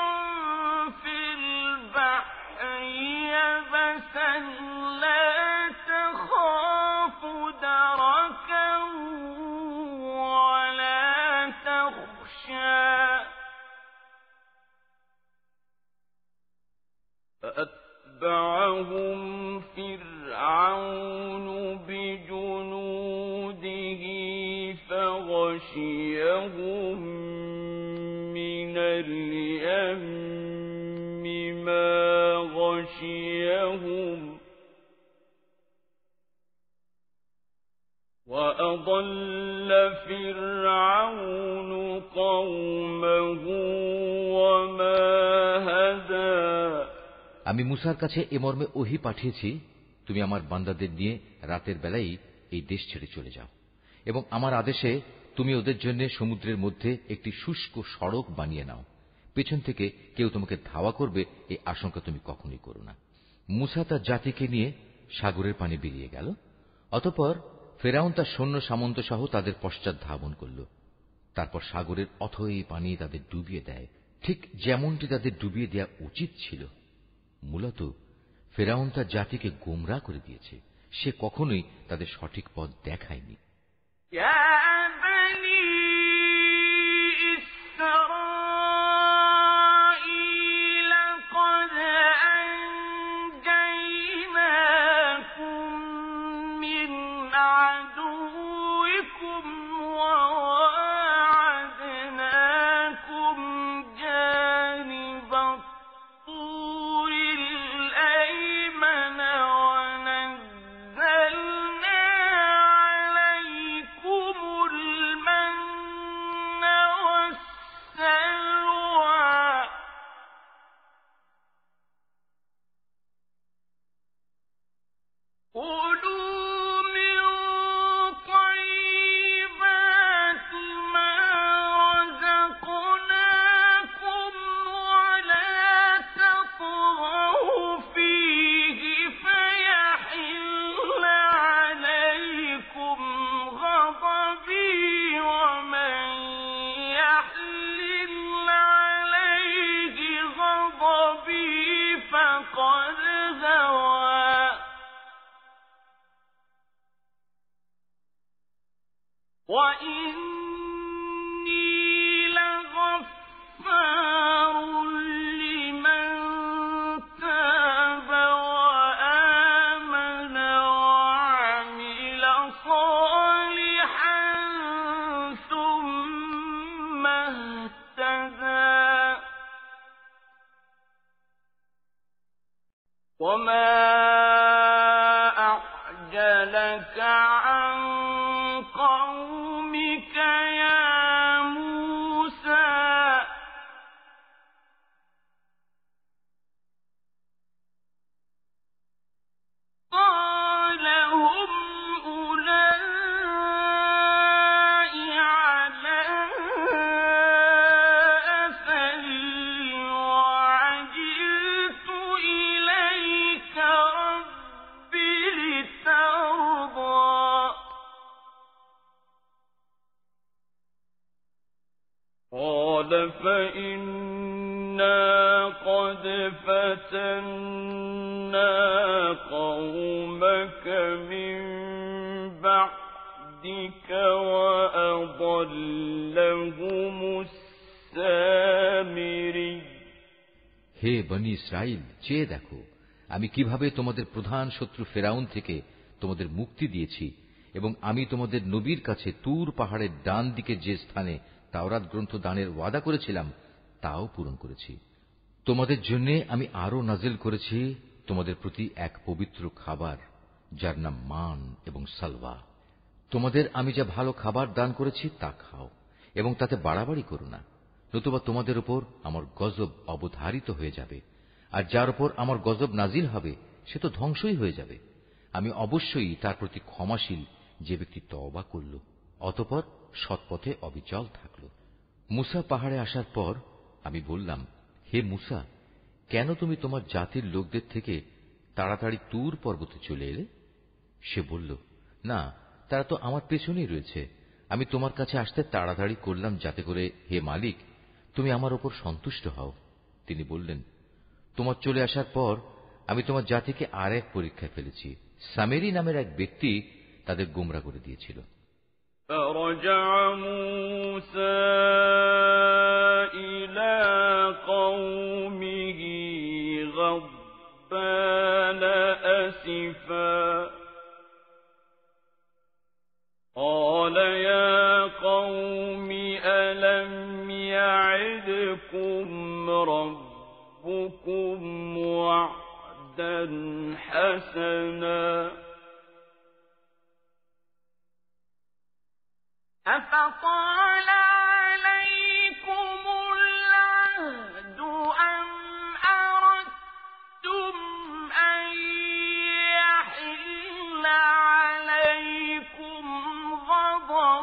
فِي الْبَحْرِ يَبَسًا لَّا تَخَافُ دَرَكًا فأتبعهم فرعون بجنوده فغشيهم من اليم ما غشيهم وأضل فرعون قومه وما هدى।
আমি মুসার কাছে এ মর্মে ওহী পাঠিয়েছি, তুমি আমার বান্দাদের নিয়ে রাতের বেলায় এই দেশ ছেড়ে চলে যাও এবং আমার আদেশে তুমি ওদের জন্য সমুদ্রের মধ্যে একটি শুষ্ক সড়ক বানিয়ে নাও। পেছন থেকে কেউ তোমাকে ধাওয়া করবে এই আশঙ্কা তুমি কখনোই করো না। মুসা তার জাতিকে নিয়ে সাগরের পানে বেরিয়ে গেল। অতঃপর ফেরাউন তার সৈন্য সামন্ত সহ তাদের পশ্চাৎ ধাবন করল। তারপর সাগরের অথই পানি তাদের ডুবিয়ে দেয়, ঠিক যেমনটি তাদের ডুবিয়ে দেওয়া উচিত ছিল। মূলত ফেরাউন তার জাতিকে গোমরাহ করে দিয়েছে, সে কখনোই তাদের সঠিক পথ দেখায়নি। হে বনি ইসরাইল, চেয়ে দেখো আমি কিভাবে তোমাদের প্রধান শত্রু ফেরাউন থেকে তোমাদের মুক্তি দিয়েছি এবং আমি তোমাদের নবীর কাছে তুর পাহাড়ের ডান দিকে যে স্থানে তাওরাত গ্রন্থ দানের ওয়াদা করেছিলাম তাও পূরণ করেছি। তোমাদের জন্য আমি আরো নাজিল করেছি তোমাদের প্রতি এক পবিত্র খাবার, যার নাম মান এবং সালওয়া। তোমাদের আমি যা ভালো খাবার দান করেছি তা খাও এবং তাতে বাড়াবাড়ি করো না। নতুবা তোমাদের উপর আমার গজব অবধারিত হয়ে যাবে, আর যার উপর আমার গজব নাজিল হবে সে তো ধ্বংসই হয়ে যাবে। আমি অবশ্যই তার প্রতি ক্ষমাশীল, যে ব্যক্তি তওবা করল অতঃপর সৎপথে অবিচল থাকল। মুসা পাহাড়ে আসার পর আমি বললাম, হে মুসা, কেন তুমি তোমার জাতির লোকদের থেকে তাড়াতাড়ি তুর পর্বতে চলে এলে? সে বলল, না, তারা তো আমার পেছনেই রয়েছে। আমি তোমার কাছে আসতে তাড়াতাড়ি করলাম যাতে করে, হে মালিক, তুমি আমার ওপর সন্তুষ্ট হও। তিনি বললেন, তোমার চলে আসার পর আমি তোমার জাতিকে আর এক পরীক্ষায় ফেলেছি। সামেরি নামের এক ব্যক্তি তাদের গোমরা করে দিয়েছিল।
فرجع موسى إلى قومه غضبان أسفا قال يا قوم ألم يعدكم ربكم وعدا حسنا أفطال عليكم العهد أم أردتم أن يحل عليكم غضب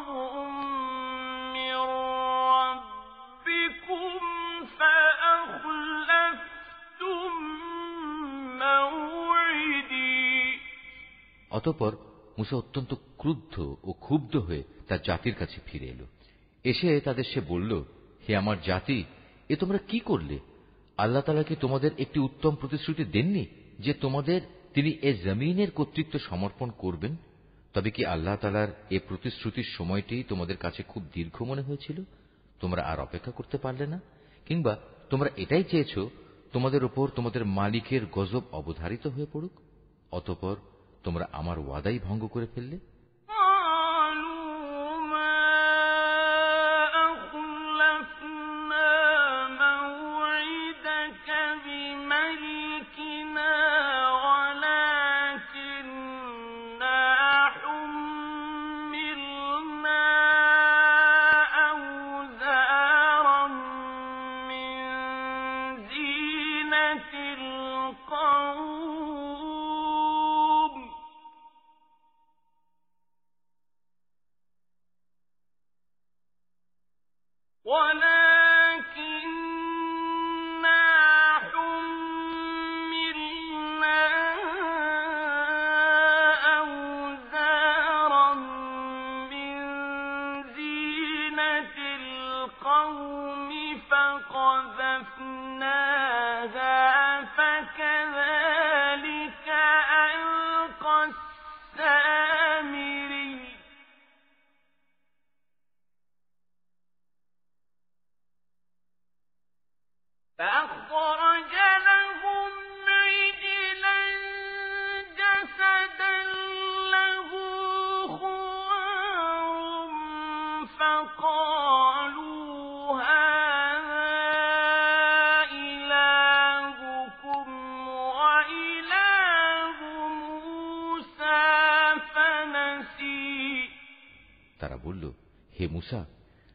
من ربكم فأخلفتم موعدي।
অতঃপর মুসা অত্যন্ত ক্রুদ্ধ ও ক্ষুব্ধ হয়ে তার জাতির কাছে ফিরে এলো। এসে তাদের সে বলল, হে আমার জাতি, এ তোমরা কি করলে? আল্লাহ তাআলা কি তোমাদের একটি উত্তম প্রতিশ্রুতি দেননি যে তোমাদের তিনি এ জমিনের কর্তৃত্ব সমর্পণ করবেন? তবে কি আল্লাহ তাআলার এ প্রতিশ্রুতির সময়টি তোমাদের কাছে খুব দীর্ঘ মনে হয়েছিল? তোমরা আর অপেক্ষা করতে পারলে না? কিংবা তোমরা এটাই চেয়েছ তোমাদের উপর তোমাদের মালিকের গজব অবধারিত হয়ে পড়ুক, অতঃপর তোমরা আমার ওয়াদাই ভঙ্গ করে ফেললে? তারা বলল, হে মুসা,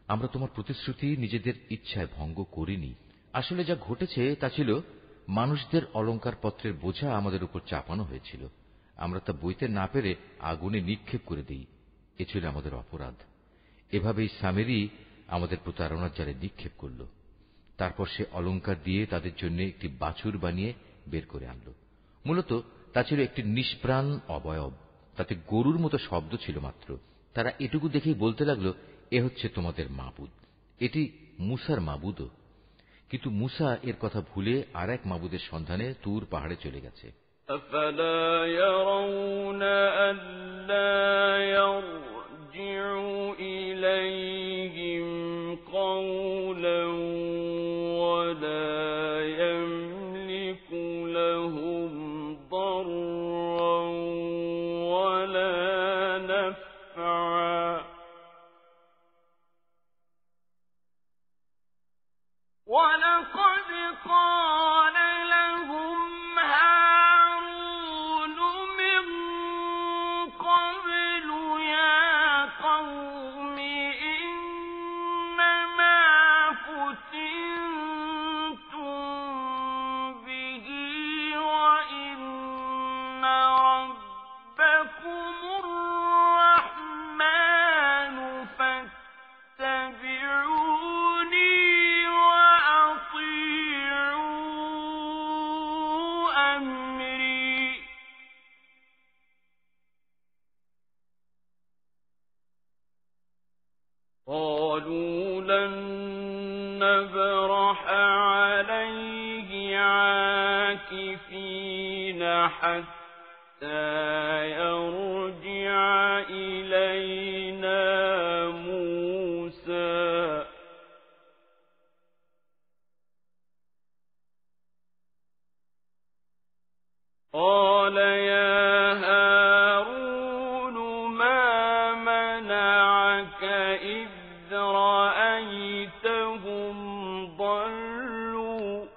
আমরা তোমার প্রতিশ্রুতি নিজেদের ইচ্ছায় ভঙ্গ করিনি। আসলে যা ঘটেছে তা ছিল, মানুষদের অলংকারপত্রের বোঝা আমাদের উপর চাপানো হয়েছিল। আমরা তা বইতে না পেরে আগুনে নিক্ষেপ করে দিই। এ ছিল আমাদের অপরাধ। এভাবেই সামেরি আমাদের প্রতারণার জালে নিক্ষেপ করল। তারপর সে অলংকার দিয়ে তাদের জন্য একটি বাছুর বানিয়ে বের করে আনল। মূলত তা ছিল একটি নিষ্প্রাণ অবয়ব, তাতে গরুর মতো শব্দ ছিল মাত্র। তারা এটুকু দেখেই বলতে লাগল, এ হচ্ছে তোমাদের মাবুদ। এটি মুসার মাবুদও। কিন্তু মুসা এর কথা ভুলে আর এক মাবুদের সন্ধানে তুর পাহাড়ে চলে গেছে।
أفلا يرون ألا يرجع إليهم قولا ولا يملك لهم ضرا ولا نفعا ولقد قال لهم هارون من قبل قالوا لن نبرح عليه عاكفين حتى يرجع إلينا موسى قال يا هارون ما منعك إذ رأيتهم ضلوا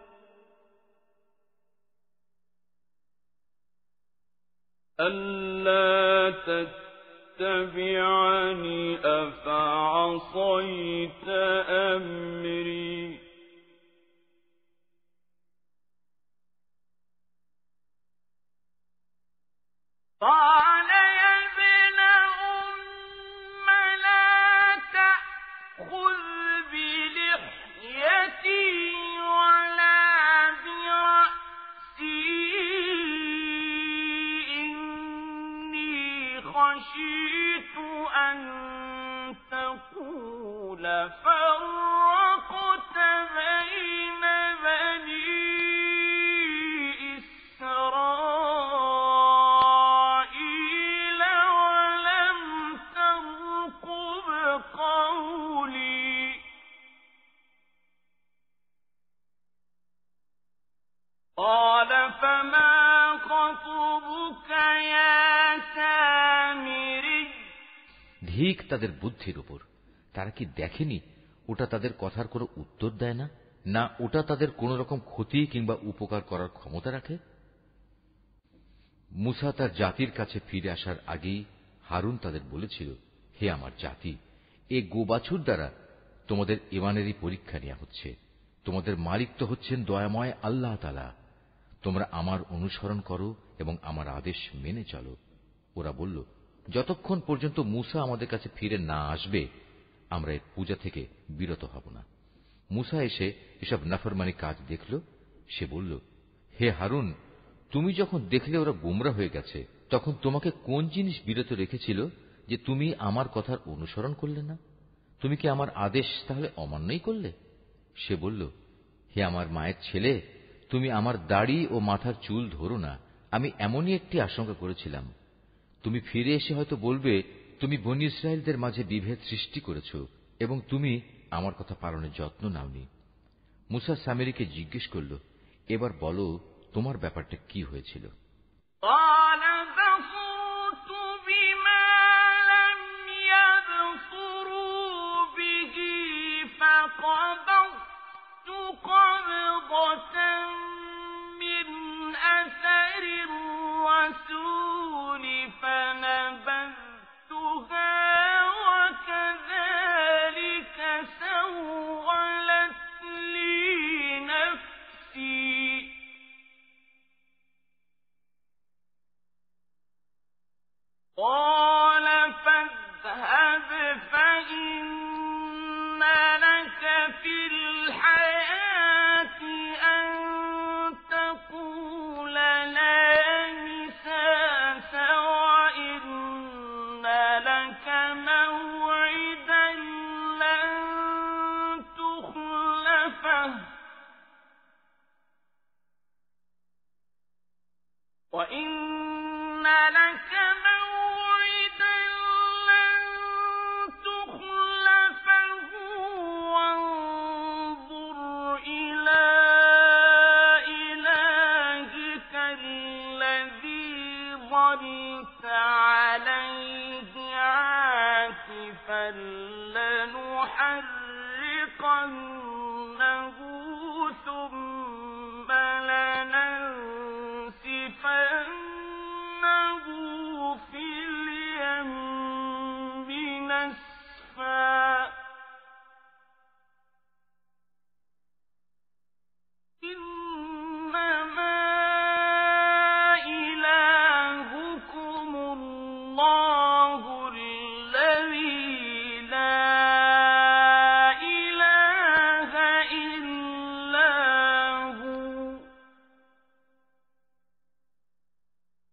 ألا تتبعني أفعصيت أمري قال يا ابن أم لا تأخذ بلحيتي ولا برأسي إني خشيت أن تقول فرقت بين بني إسرائيل ولم ترقب قولي قال فما خطبك يا سامري
ধিক তাদের বুদ্ধির উপর। তারা কি দেখেনি ওটা তাদের কথার কোনো উত্তর দেয় না, না ওটা তাদের কোন রকম ক্ষতি কিংবা উপকার করার ক্ষমতা রাখে? মুসা তার জাতির কাছে ফিরে আসার আগেই হারুন তাদের বলেছিল, হে আমার জাতি, এ গোবাছুর দ্বারা তোমাদের ঈমানেরই পরীক্ষা নেওয়া হচ্ছে। তোমাদের মালিক তো হচ্ছেন দয়াময় আল্লাহ তাআলা। তোমরা আমার অনুসরণ করো এবং আমার আদেশ মেনে চলো। ওরা বলল, যতক্ষণ পর্যন্ত মুসা আমাদের কাছে ফিরে না আসবে আমরা এর পূজা থেকে বিরত হব না। মুসা এসে এসব নাফরমানি কাজ দেখল। সে বলল, হে হারুন, তুমি যখন দেখলে ওরা গোমরা হয়ে গেছে, তখন তোমাকে কোন জিনিস বিরত রেখেছিল যে তুমি আমার কথার অনুসরণ করলে না? তুমি কি আমার আদেশ তাহলে অমান্যই করলে? সে বলল, হে আমার মায়ের ছেলে, তুমি আমার দাড়ি ও মাথার চুল ধরো না। আমি এমনই একটি আশঙ্কা করেছিলাম। তুমি ফিরে এসে হয়তো বলবে, তুমি বনী ইসরায়েলদের মাঝে বিভেদ সৃষ্টি করেছ এবং তুমি আমার কথা পালনের যত্ন নাওনি। মুসা সামেরীকে জিজ্ঞেস করল, এবার বলো তোমার ব্যাপারটা কি হয়েছিল?
قال فاذهب فإن لك في الحياة أن تقول لا مساس وإن لك موعدا لن تخلفه وإن لك موعدا لن تخلفه وانظر إلى إلهك الذي ظلت عليه عاكفا لنحرقنه ثم لننسفنه في اليم نسفا إنما إلهكم الله الذي لا إله إلا هو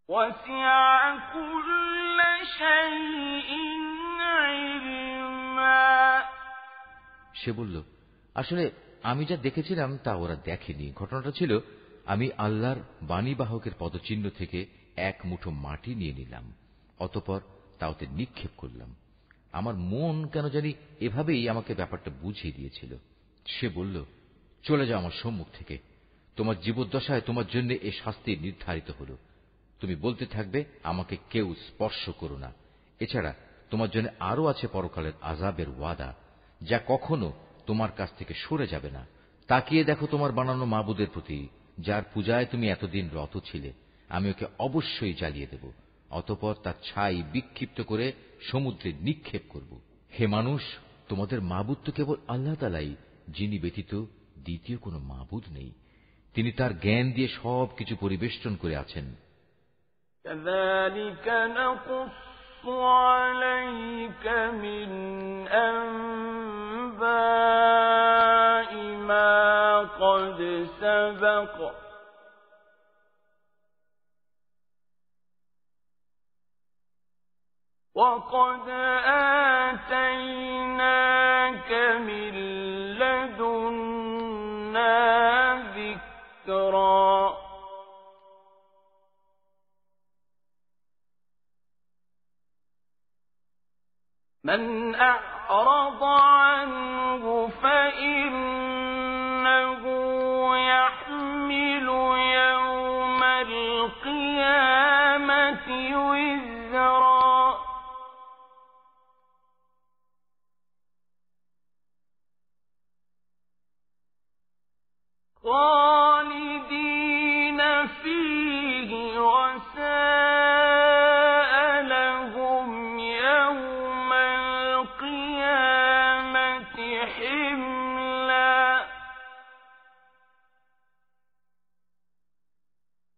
وسع كل شيء علما
সে বলল, আসলে আমি যা দেখেছিলাম তা ওরা দেখেনি। ঘটনাটা ছিল, আমি আল্লাহর বাণীবাহকের পদচিহ্ন থেকে এক মুঠো মাটি নিয়ে নিলাম, অতঃপর তা ওতে নিক্ষেপ করলাম। আমার মন কেন জানি এভাবেই আমাকে ব্যাপারটা বুঝিয়ে দিয়েছিল। সে বলল, চলে যাও আমার সম্মুখ থেকে, তোমার জীবদ্দশায় তোমার জন্য এ শাস্তি নির্ধারিত হল। তুমি বলতে থাকবে, আমাকে কেউ স্পর্শ করো না। এছাড়া তোমার জন্য আরো আছে পরকালের আযাবের ওয়াদা, যা কখনো তোমার কাছ থেকে সরে যাবে না। তাকিয়ে দেখো তোমার বানানো মাবুদের প্রতি, যার পূজায় তুমি এতদিন রত ছিলে। আমি ওকে অবশ্যই জ্বালিয়ে দেব, অতঃপর তার ছাই বিক্ষিপ্ত করে সমুদ্রে নিক্ষেপ করব। হে মানুষ, তোমাদের মাবুদ তো কেবল আল্লাহ তাআলাই, যিনি ব্যতীত দ্বিতীয় কোনো মাবুদ নেই। তিনি তার জ্ঞান দিয়ে সবকিছু পরিবেষ্টন করে আছেন।
كذلك نقص عليك من أنباء ما قد سبق وقد آتيناك من لدنا ذكرا من أعرض عنه فإنه يحمل يوم القيامة وزرا خالدين فيه وساء لهم يوم القيامة حملا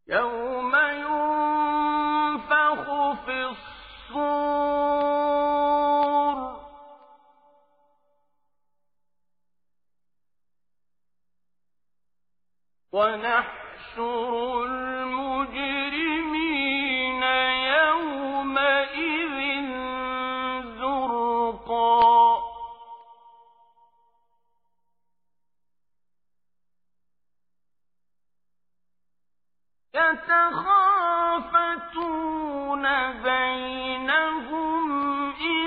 يوم ينفخ في الصور ونحشر المجرمين يومئذ زرقا يتخافتون بينهم إن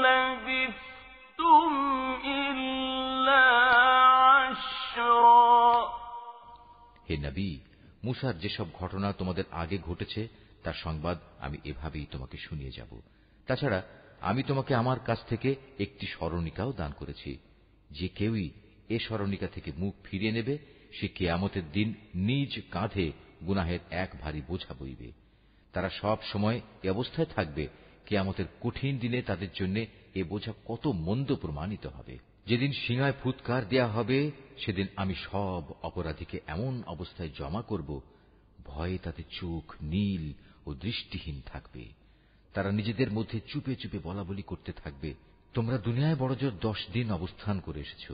لبثتم إلا عشرا
হে নবী, মুসার যেসব ঘটনা তোমাদের আগে ঘটেছে তার সংবাদ আমি এভাবেই তোমাকে শুনিয়ে যাব। তাছাড়া আমি তোমাকে আমার কাছ থেকে একটি স্মরণিকাও দান করেছি। যে কেউই এ স্মরণিকা থেকে মুখ ফিরিয়ে নেবে, সে কিয়ামতের দিন নিজ কাঁধে গুনাহের এক ভারী বোঝা বইবে। তারা সব সময় এ অবস্থায় থাকবে, কিয়ামতের কঠিন দিনে তাদের জন্য এ বোঝা কত মন্দ প্রমাণিত হবে। যেদিন সিংহায় ফুৎকার দেয়া হবে, সেদিন আমি সব অপরাধীকে এমন অবস্থায় জমা করব, ভয়ে তাদের চোখ নীল ও দৃষ্টিহীন থাকবে। তারা নিজেদের মধ্যে চুপে চুপে বলাবলি করতে থাকবে, তোমরা দুনিয়ায় বড়জোর 10 দিন অবস্থান করে এসেছ।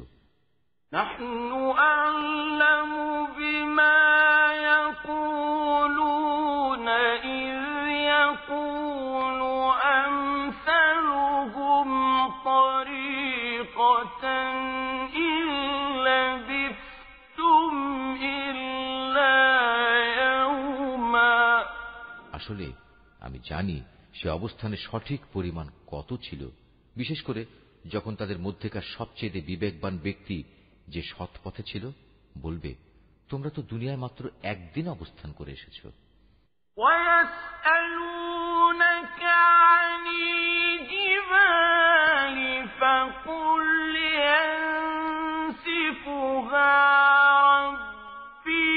نحن أعلم بما يقولون إذ يقول أمثلهم طريقة إن لبثتم إلا يوما
আসলে আমি জানি সে অবস্থানের সঠিক পরিমাণ কত ছিল, বিশেষ করে যখন তাদের মধ্যেকার সবচেয়ে বিবেকবান ব্যক্তি, যে সৎ পথে ছিল, বলবে, তোমরা তো দুনিয়ায় মাত্র একদিন অবস্থান করে এসেছ।
ويسألونك عن الجبال فقل ينسفها ربي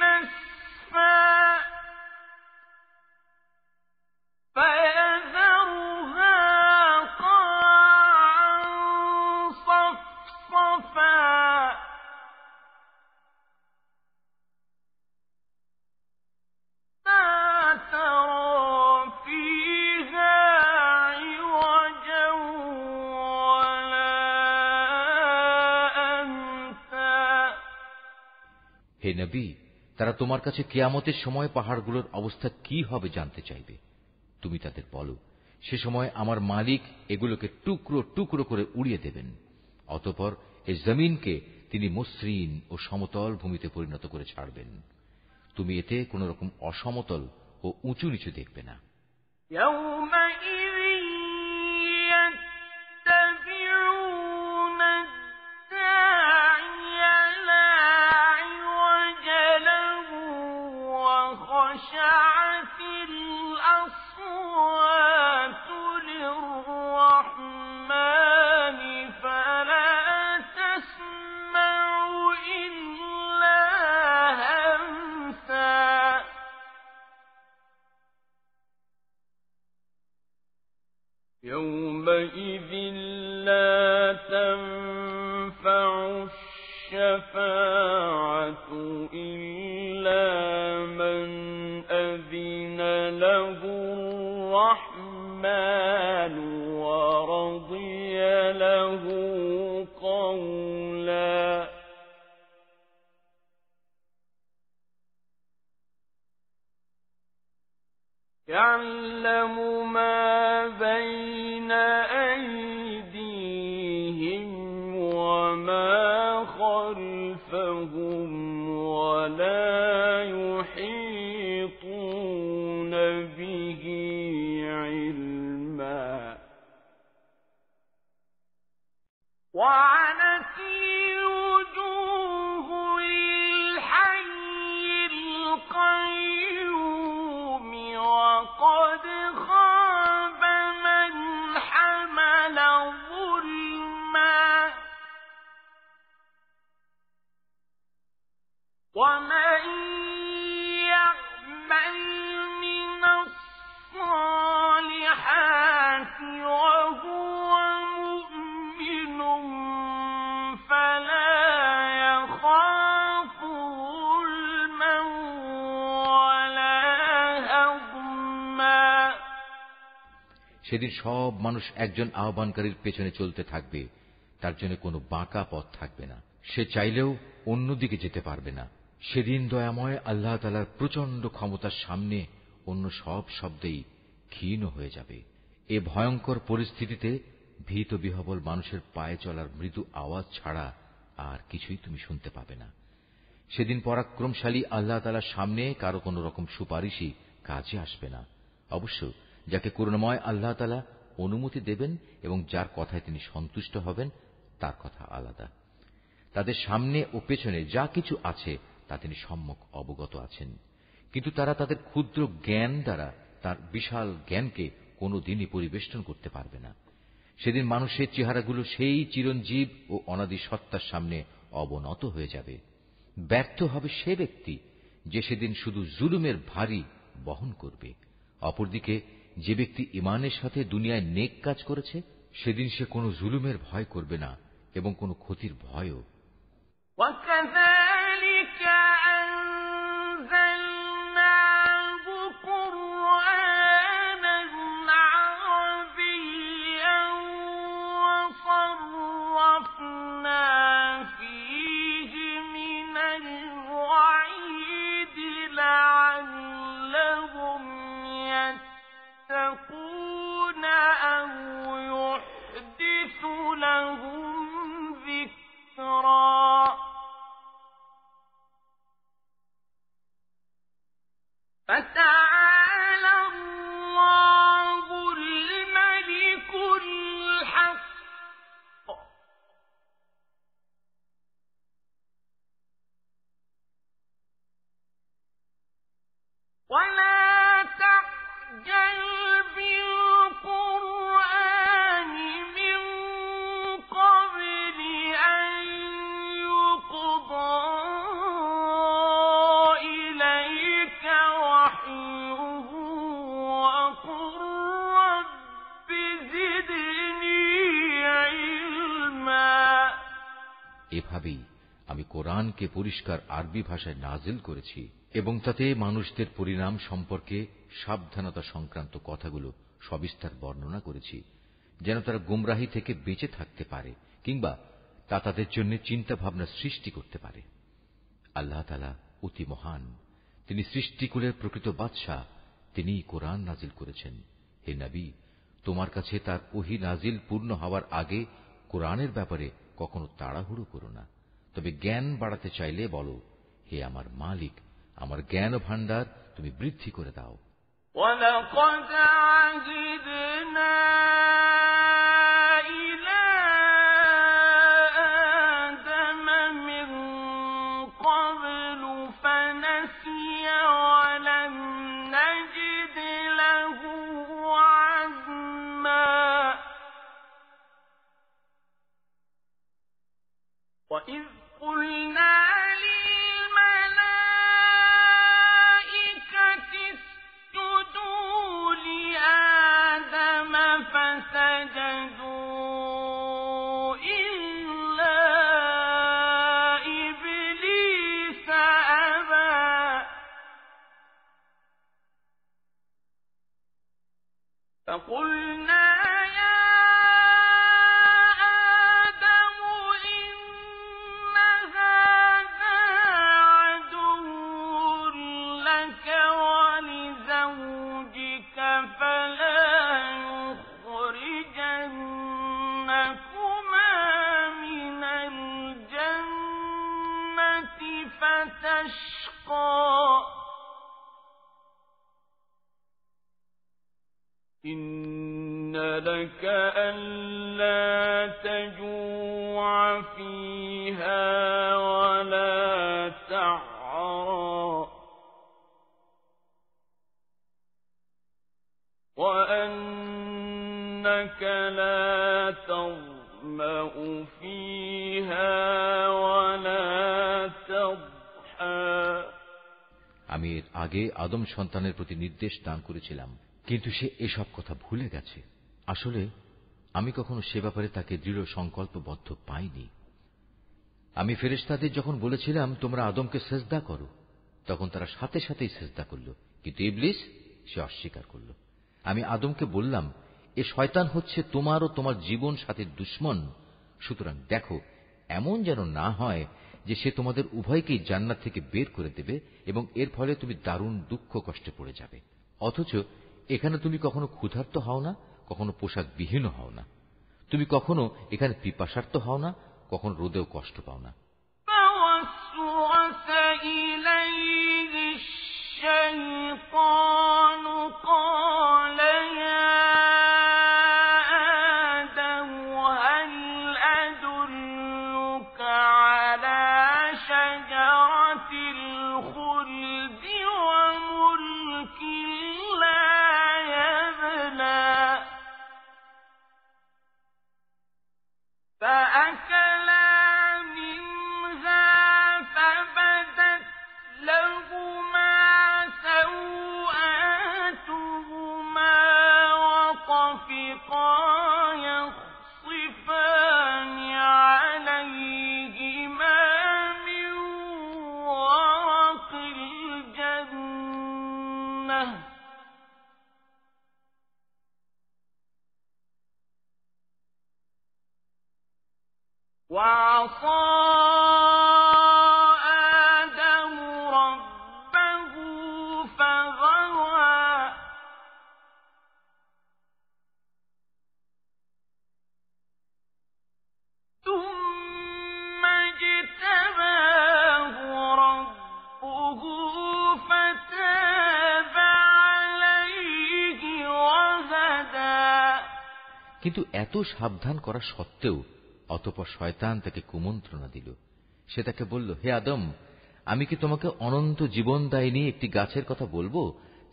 نسفا فيذرها قاعا صفصفا لا ترى فيها عوجا ولا أمتا
হে নবী, তারা তোমার কাছে কিয়ামতের সময় পাহাড়গুলোর অবস্থা কি হবে জানতে চাইবে। তুমি তাদের বলো, সে সময় আমার মালিক এগুলোকে টুকরো টুকরো করে উড়িয়ে দেবেন, অতঃপর এই জমিনকে তিনি মসৃণ ও সমতল ভূমিতে পরিণত করে ছাড়বেন। তুমি এতে কোন রকম অসমতল ও উঁচু নিচু দেখবে না।
يومئذ لا تنفع الشفاعة إلا من أذن له الرحمن ورضي له قولا يعلم ما بين أيديهم وما خلفهم ولا يحيطون به علما وعنت الوجوه للحي القيوم وقد خاب من حمل ظلما ومن يعمل من الصالحات وهو مؤمن فلا يخاف ظلما ولا هضما
সেদিন সব মানুষ একজন আহ্বানকারীর পেছনে চলতে থাকবে, তার জন্য কোনো বাঁকা পথ থাকবে না। সে চাইলেও অন্যদিকে যেতে পারবে না। সেদিন দয়াময় আল্লাহ তাআলার প্রচন্ড ক্ষমতার সামনে অন্য সব শব্দেই ক্ষীণ হয়ে যাবে। এ ভয়ঙ্কর পরিস্থিতিতে ভীত বিহ্বল মানুষের পায়ে চলার মৃদু আওয়াজ ছাড়া আর কিছুই তুমি শুনতে পাবে না। সেদিন পরাক্রমশালী আল্লাহ তাআলার সামনে কারো কোনো রকম সুপারিশই কাজে আসবে না। অবশ্য যাকে করুণাময় আল্লাহ তাআলা অনুমতি দেবেন এবং যার কথায় তিনি সন্তুষ্ট হবেন তার কথা আলাদা। তাদের সামনে ও পেছনে যা কিছু আছে তা তিনি সম্যক অবগত আছেন, কিন্তু তারা তাদের ক্ষুদ্র জ্ঞান দ্বারা তার বিশাল জ্ঞানকে কোনোদিনই পরিবেষ্টন করতে পারবে না। সেদিন মানুষের চেহারাগুলো সেই চিরঞ্জীব ও অনাদি সত্তার সামনে অবনত হয়ে যাবে। ব্যর্থ হবে সে ব্যক্তি যে সেদিন শুধু জুলুমের ভারী বহন করবে। অপরদিকে যে ব্যক্তি ঈমানের সাথে দুনিয়ায় নেক কাজ করেছে সেদিন সে কোনো জুলুমের ভয় করবে না এবং কোনো ক্ষতির ভয়ও।
وَكَذَلِكَ أَنزَلْنَاهُ قُرْآنًا عَرَبِيًّا وَصَرَّفْنَا فِيهِ مِنَ الْوَعِيدِ لَعَلَّهُمْ يَتَّقُونَ أَوْ يُحْدِثُ لَهُمْ ذِكْرًا فَتَعَالَى اللَّهُ الْمَلِكُ الْحَقُّ وَلَا تَعْجَلْ بِالْقُرْآنِ مِنْ قَبْلِ أَنْ يُقْضَى إِلَيْكَ وَحْيُهُ وَقُلْ رَبِّ زِدْنِي عِلْمًا
এভাবেই আমি কোরআনকে পরিষ্কার আরবি ভাষায় নাজিল করেছি এবং তাতে মানুষদের পরিণাম সম্পর্কে সাবধানতা সংক্রান্ত কথাগুলো সবিস্তার বর্ণনা করেছি, যেন তারা গুমরাহি থেকে বেঁচে থাকতে পারে কিংবা তা তাদের জন্য চিন্তা ভাবনা সৃষ্টি করতে পারে। আল্লাহ তাআলা অতি মহান, তিনি সৃষ্টিকুলের প্রকৃত বাদশাহ, তিনিই কোরআন নাজিল করেছেন। হে নবী, তোমার কাছে তার ওহী নাজিল পূর্ণ হওয়ার আগে কোরআনের ব্যাপারে কখনো তাড়াহুড়ো করো না, তবে জ্ঞান বাড়াতে চাইলে বলো, হে আমার মালিক, আমার জ্ঞান ভাণ্ডার তুমি বৃদ্ধি করে দাও।
وَلَقَدْ عَهِدْنَا إِلَى آدَمَ مِنْ قَبْلُ فَنَسِيَ وَلَمْ نَجِدْ لَهُ عَزْمًا وَإِذْ قُلْنَا فسجدوا إلا إبليس أبى فقلنا يا آدم إن هذا عدو لك ولزوجك فلا فتشقى إن لك ألا تجوع فيها ولا تعرى وأنك لا تظمأ فيها ولا تضحى
আমি এর আগে আদম সন্তানের প্রতি নির্দেশ দান করেছিলাম, কিন্তু সে এসব কথা ভুলে গেছে। আসলে আমি কখনো সে ব্যাপারে তাকে দৃঢ় সংকল্পবদ্ধ পাইনি। আমি ফেরেশতাদের যখন বলেছিলাম তোমরা আদমকে সেজদা করো, তখন তারা সাথে সাথেই সেজদা করল, কিন্তু ইবলিস সে অস্বীকার করল। আমি আদমকে বললাম, এ শয়তান হচ্ছে তোমার ও তোমার জীবন সাথীর দুশমন, সুতরাং দেখো এমন যেন না হয় যে সে তোমাদের উভয়কেই জান্নাত থেকে বের করে দেবে এবং এর ফলে তুমি দারুণ দুঃখ কষ্টে পড়ে যাবে। অথচ এখানে তুমি কখনো ক্ষুধার্ত হও না, কখনো পোশাকবিহীন হও না, তুমি কখনো এখানে পিপাসার্ত হও না, কখনো রোদেও কষ্ট পাও না।
وعصى آدم ربه فغوى ثم اجتباه ربه فتاب عليه وهدى
কিন্তু এত সাবধান করা সত্ত্বেও অতঃপর শয়তান তাকে কুমন্ত্রণা দিল। সে তাকে বলল, হে আদম, আমি কি তোমাকে অনন্ত জীবনদায়িনী একটি গাছের কথা বলবো,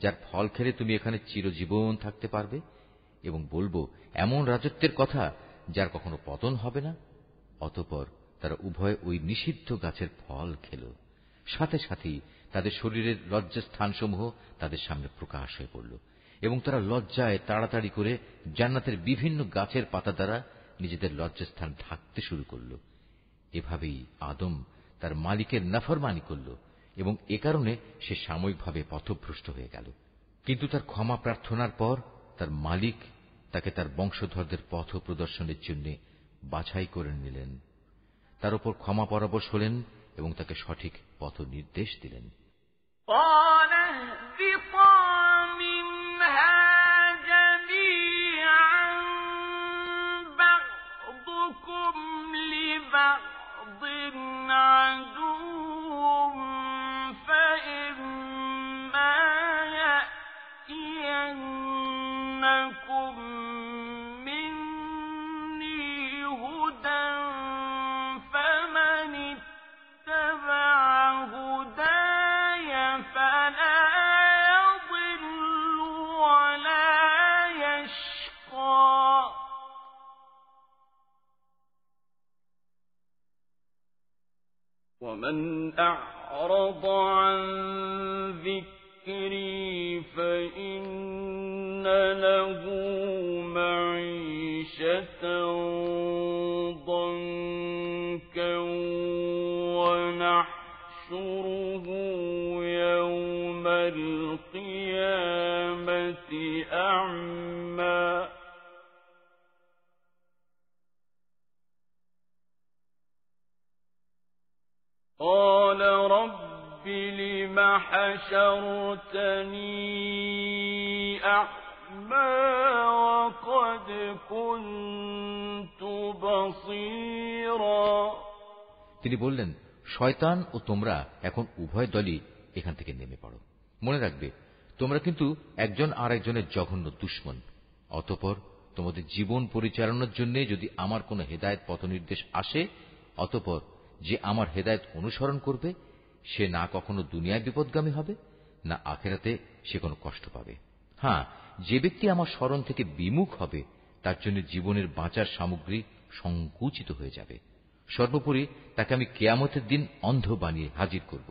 যার ফল খেলে তুমি এখানে চিরজীবন থাকতে পারবে, এবং বলবো এমন রাজত্বের কথা যার কখনো পতন হবে না? অতঃপর তারা উভয় ওই নিষিদ্ধ গাছের ফল খেল। সাথে সাথেই তাদের শরীরের লজ্জাস্থানসমূহ তাদের সামনে প্রকাশ হয়ে পড়ল, এবং তারা লজ্জায় তাড়াতাড়ি করে জান্নাতের বিভিন্ন গাছের পাতা দ্বারা নিজেদের লজ্জাস্থান ঢাকতে শুরু করল। এভাবেই আদম তার মালিকের নাফরমানি করল এবং এ কারণে সে সাময়িকভাবে পথভ্রষ্ট হয়ে গেল। কিন্তু তার ক্ষমা প্রার্থনার পর তার মালিক তাকে তার বংশধরদের পথ প্রদর্শনের জন্য বাছাই করে নিলেন, তার উপর ক্ষমা পরবশ হলেন এবং তাকে সঠিক পথ নির্দেশ দিলেন।
بعضكم ومن أعرض عن ذكري فإن له معيشة ضنكا ونحشره يوم القيامة أعمى قال رب لم حشرتني أعمى وقد كنت بصيرا
তিনি বললেন, শয়তান ও তোমরা এখন উভয় দলই এখান থেকে নেমে পড়ো। মনে রাখবে, তোমরা কিন্তু একজন আর একজনের জঘন্য দুশমন। অতঃপর তোমাদের জীবন পরিচালনার জন্য যদি আমার কোনো হেদায়েত পথনির্দেশ আসে, অতঃপর যে আমার হেদায়েত অনুসরণ করবে সে না কখনো দুনিয়ায় বিপদগামী হবে, না আখেরাতে সে কোনো কষ্ট পাবে। হ্যাঁ, যে ব্যক্তি আমার স্মরণ থেকে বিমুখ হবে তার জন্য জীবনের বাঁচার সামগ্রী সংকুচিত হয়ে যাবে। সর্বোপরি তাকে আমি কিয়ামতের দিন অন্ধ বানিয়ে হাজির করব।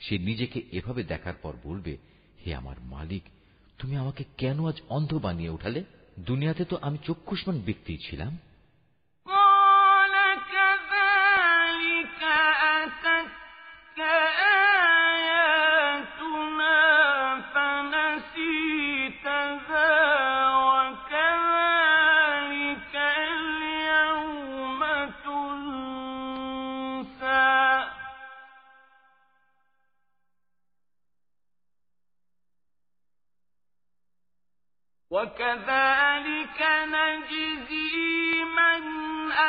সে নিজেকে এভাবে দেখার পর বলবে, হে আমার মালিক, তুমি আমাকে কেন আজ অন্ধ বানিয়ে উঠালে? দুনিয়াতে তো আমি চক্ষুষ্মান ব্যক্তি ছিলাম।
وكذلك نجزي من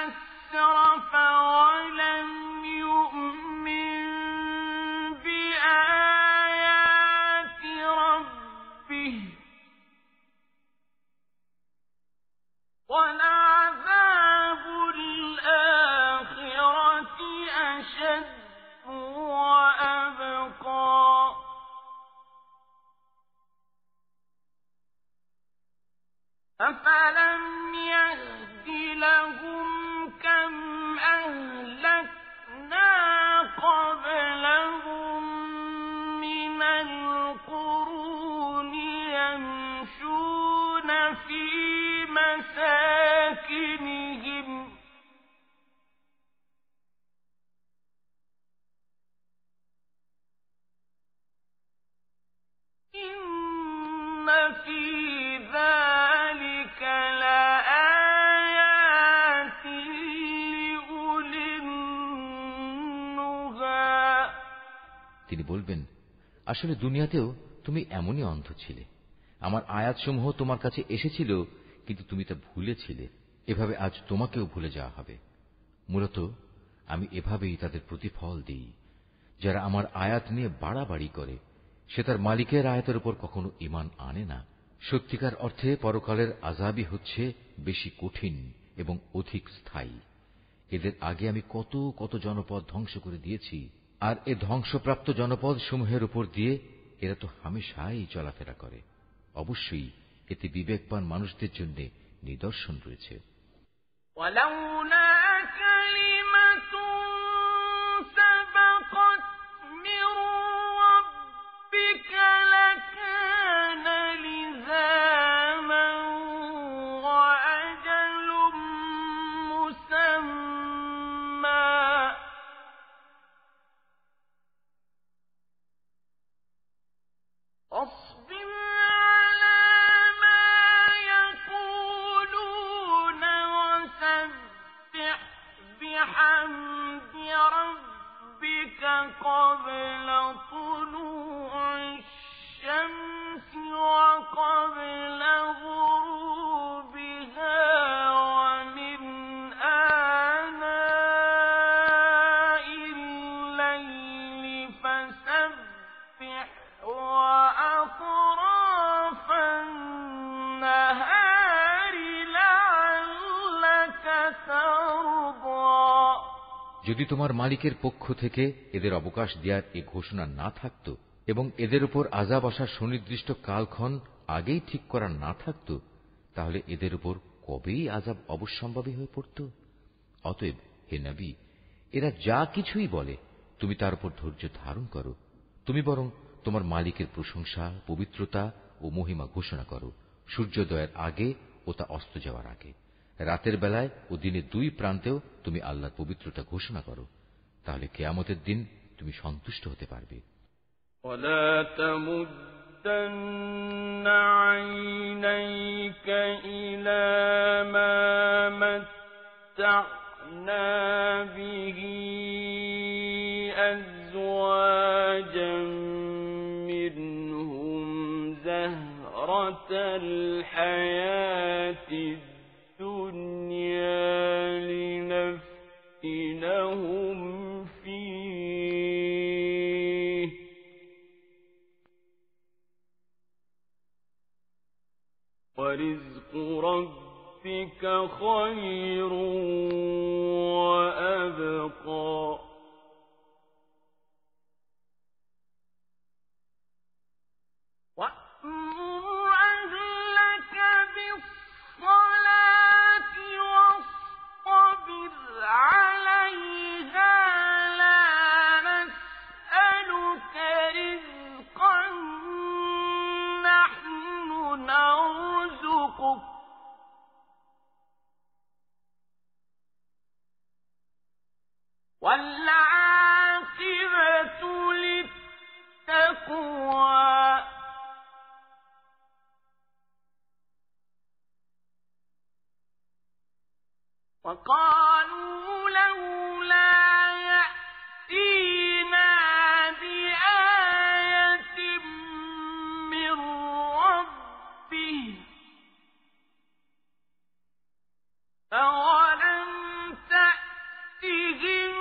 أسرف ولم يؤمن بآيات ربه ولعذاب الآخرة أشد وأبقى أفلم يهد لهم كم أهلكنا قبلهم من القرون يمشون في مساكنهم إن في ذلك لآيات لأولي النهى
তিনি বলবেন, আসলে দুনিয়াতেও তুমি এমনই অন্ধ ছিলে। আমার আয়াতসমূহ তোমার কাছে এসেছিল, কিন্তু তুমি তা ভুলেছিলে। এভাবে আজ তোমাকেও ভুলে যাওয়া হবে। মূলত আমি এভাবেই তাদের প্রতিফল দিই। যারা আমার আয়াত নিয়ে বাড়াবাড়ি করে সে তার মালিকের আয়াতের উপর কখনো ঈমান আনে না। সত্যিকার অর্থে পরকালের আযাবই হচ্ছে বেশি কঠিন এবং অধিক স্থায়ী। এদের আগে আমি কত কত জনপদ ধ্বংস করে দিয়েছি, আর এ ধ্বংসপ্রাপ্ত জনপদ সমূহের উপর দিয়ে এরা তো হামেশাই চলাফেরা করে। অবশ্যই এতে বিবেকবান মানুষদের জন্য নিদর্শন রয়েছে।
ولولا كلمة سبقت من ربك لكان لزاما وأجل مسمى فاصبر على ما يقولون وسبح بحمد ربك قبل طلوع الشمس وقبل غروبها ومن آناء الليل فسبح وأطراف النهار لعلك ترضى
যদি তোমার মালিকের পক্ষ থেকে এদের অবকাশ দেওয়ার এ ঘোষণা না থাকত এবং এদের উপর আযাব আসার সুনির্দিষ্ট কালক্ষণ আগেই ঠিক করা না থাকত, তাহলে এদের উপর কবেই আযাব অবশ্যম্ভাবী হয়ে পড়ত। অতএব হে নবী, এরা যা কিছুই বলে তুমি তার উপর ধৈর্য ধারণ করো। তুমি বরং তোমার মালিকের প্রশংসা, পবিত্রতা ও মহিমা ঘোষণা করো সূর্যোদয়ের আগে ও তা অস্ত যাওয়ার আগে। রাতের বেলায় ও দিনের দুই প্রান্তেও তুমি আল্লাহর পবিত্রতা ঘোষণা করো। তাহলে কিয়ামতের দিন তুমি সন্তুষ্ট হতে পারবে।
ولا تمدن عينيك إلى ما متعنا به أزواجا منهم زهرة الحياة الدنيا لنفتنهم فيه ورزق ربك خير وأبقى وأمر أهلك بالصلاة واصطبر عليها لا نسألك رزقا نحن نرزقك والعاقبة للتقوى وقالوا لولا يأتينا بآية من ربه أولم تأتهم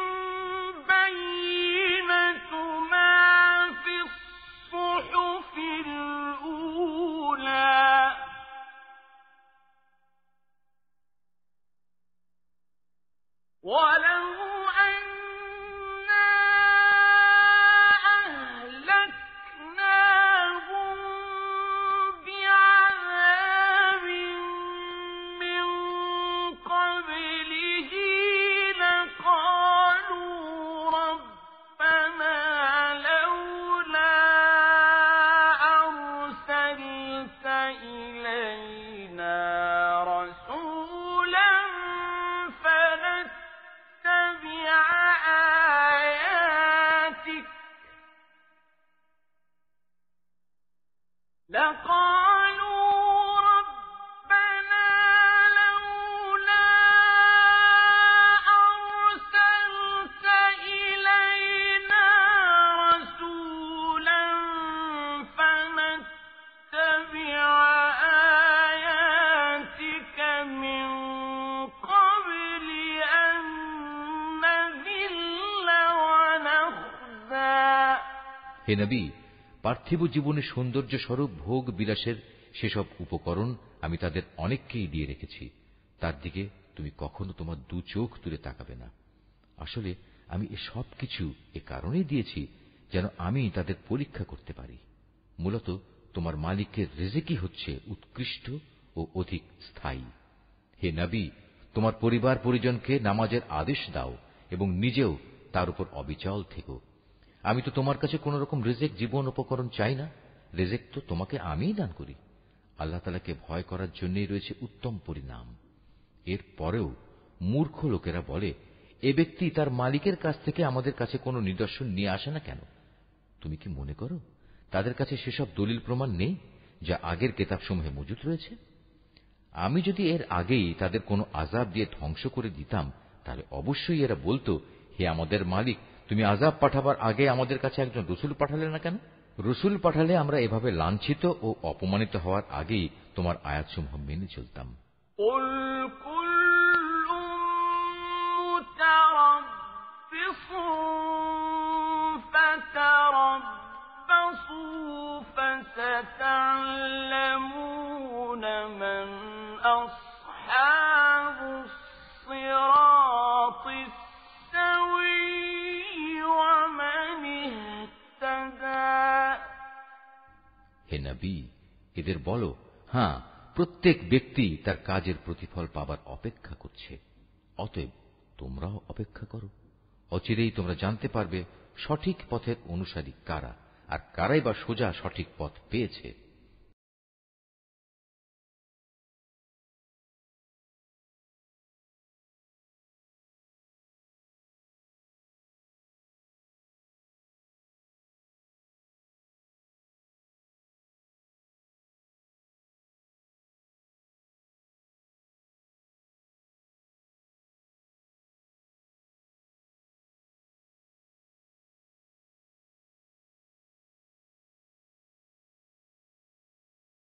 بينة ما في الصحف الأولى ولو أنا أهلكناهم بعذاب من قبله لقالوا ربنا لولا أرسلت إلينا رسولا فنتبع آياتك لقالوا ربنا لولا أرسلت إلينا رسولا فنتبع آياتك من قبل أن نذل ونخزى
হে নবী, পার্থিব জীবনের সৌন্দর্য স্বরূপ ভোগ বিলাসের সেসব উপকরণ আমি তাদের অনেককেই দিয়ে রেখেছি। তার দিকে তুমি কখনো তোমার দু চোখ তুলে তাকাবে না। আসলে আমি এ সব কিছু এ কারণেই দিয়েছি যেন আমি তাদের পরীক্ষা করতে পারি। মূলত তোমার মালিকের রিজিকই হচ্ছে উৎকৃষ্ট ও অধিক স্থায়ী। হে নবী, তোমার পরিবার পরিজনকে নামাজের আদেশ দাও এবং নিজেও তার উপর অবিচল থেকো। আমি তো তোমার কাছে কোন রকম রিজিক জীবন উপকরণ চাই না। রিজিক তো তোমাকে আমিই দান করি। আল্লাহ তাআলাকে ভয় করার জন্যই রয়েছে উত্তম পরিণাম। এর পরেও মূর্খ লোকেরা বলে, এ ব্যক্তি তার মালিকের কাছ থেকে আমাদের কাছে কোনো নিদর্শন নিয়ে আসে না কেন? তুমি কি মনে করো তাদের কাছে সেসব দলিল প্রমাণ নেই যা আগের কিতাবসমূহে মজুদ রয়েছে? আমি যদি এর আগেই তাদের কোনো আযাব দিয়ে ধ্বংস করে দিতাম তাহলে অবশ্যই এরা বলতো, হে আমাদের মালিক, তুমি আযাব পাঠাবার আগে আমাদের কাছে একজন রসুল পাঠালে না কেন? রসুল পাঠালে আমরা এভাবে লাঞ্ছিত ও অপমানিত হওয়ার আগেই তোমার আয়াতসমূহ মেনে চলতাম।
قل كل متربص فتربصوا فستعلمون من أصحاب الصراط السوي ومن اهتدى
হে নবী, এদের বলো, হ্যাঁ, প্রত্যেক ব্যক্তি তার কাজের প্রতিফল পাবার অপেক্ষা করছে। অতএব তোমরাও অপেক্ষা করো। অচিরেই তোমরা জানতে পারবে সঠিক পথের অনুসারী কারা, আর কারাই বা সোজা সঠিক পথ পেয়েছে।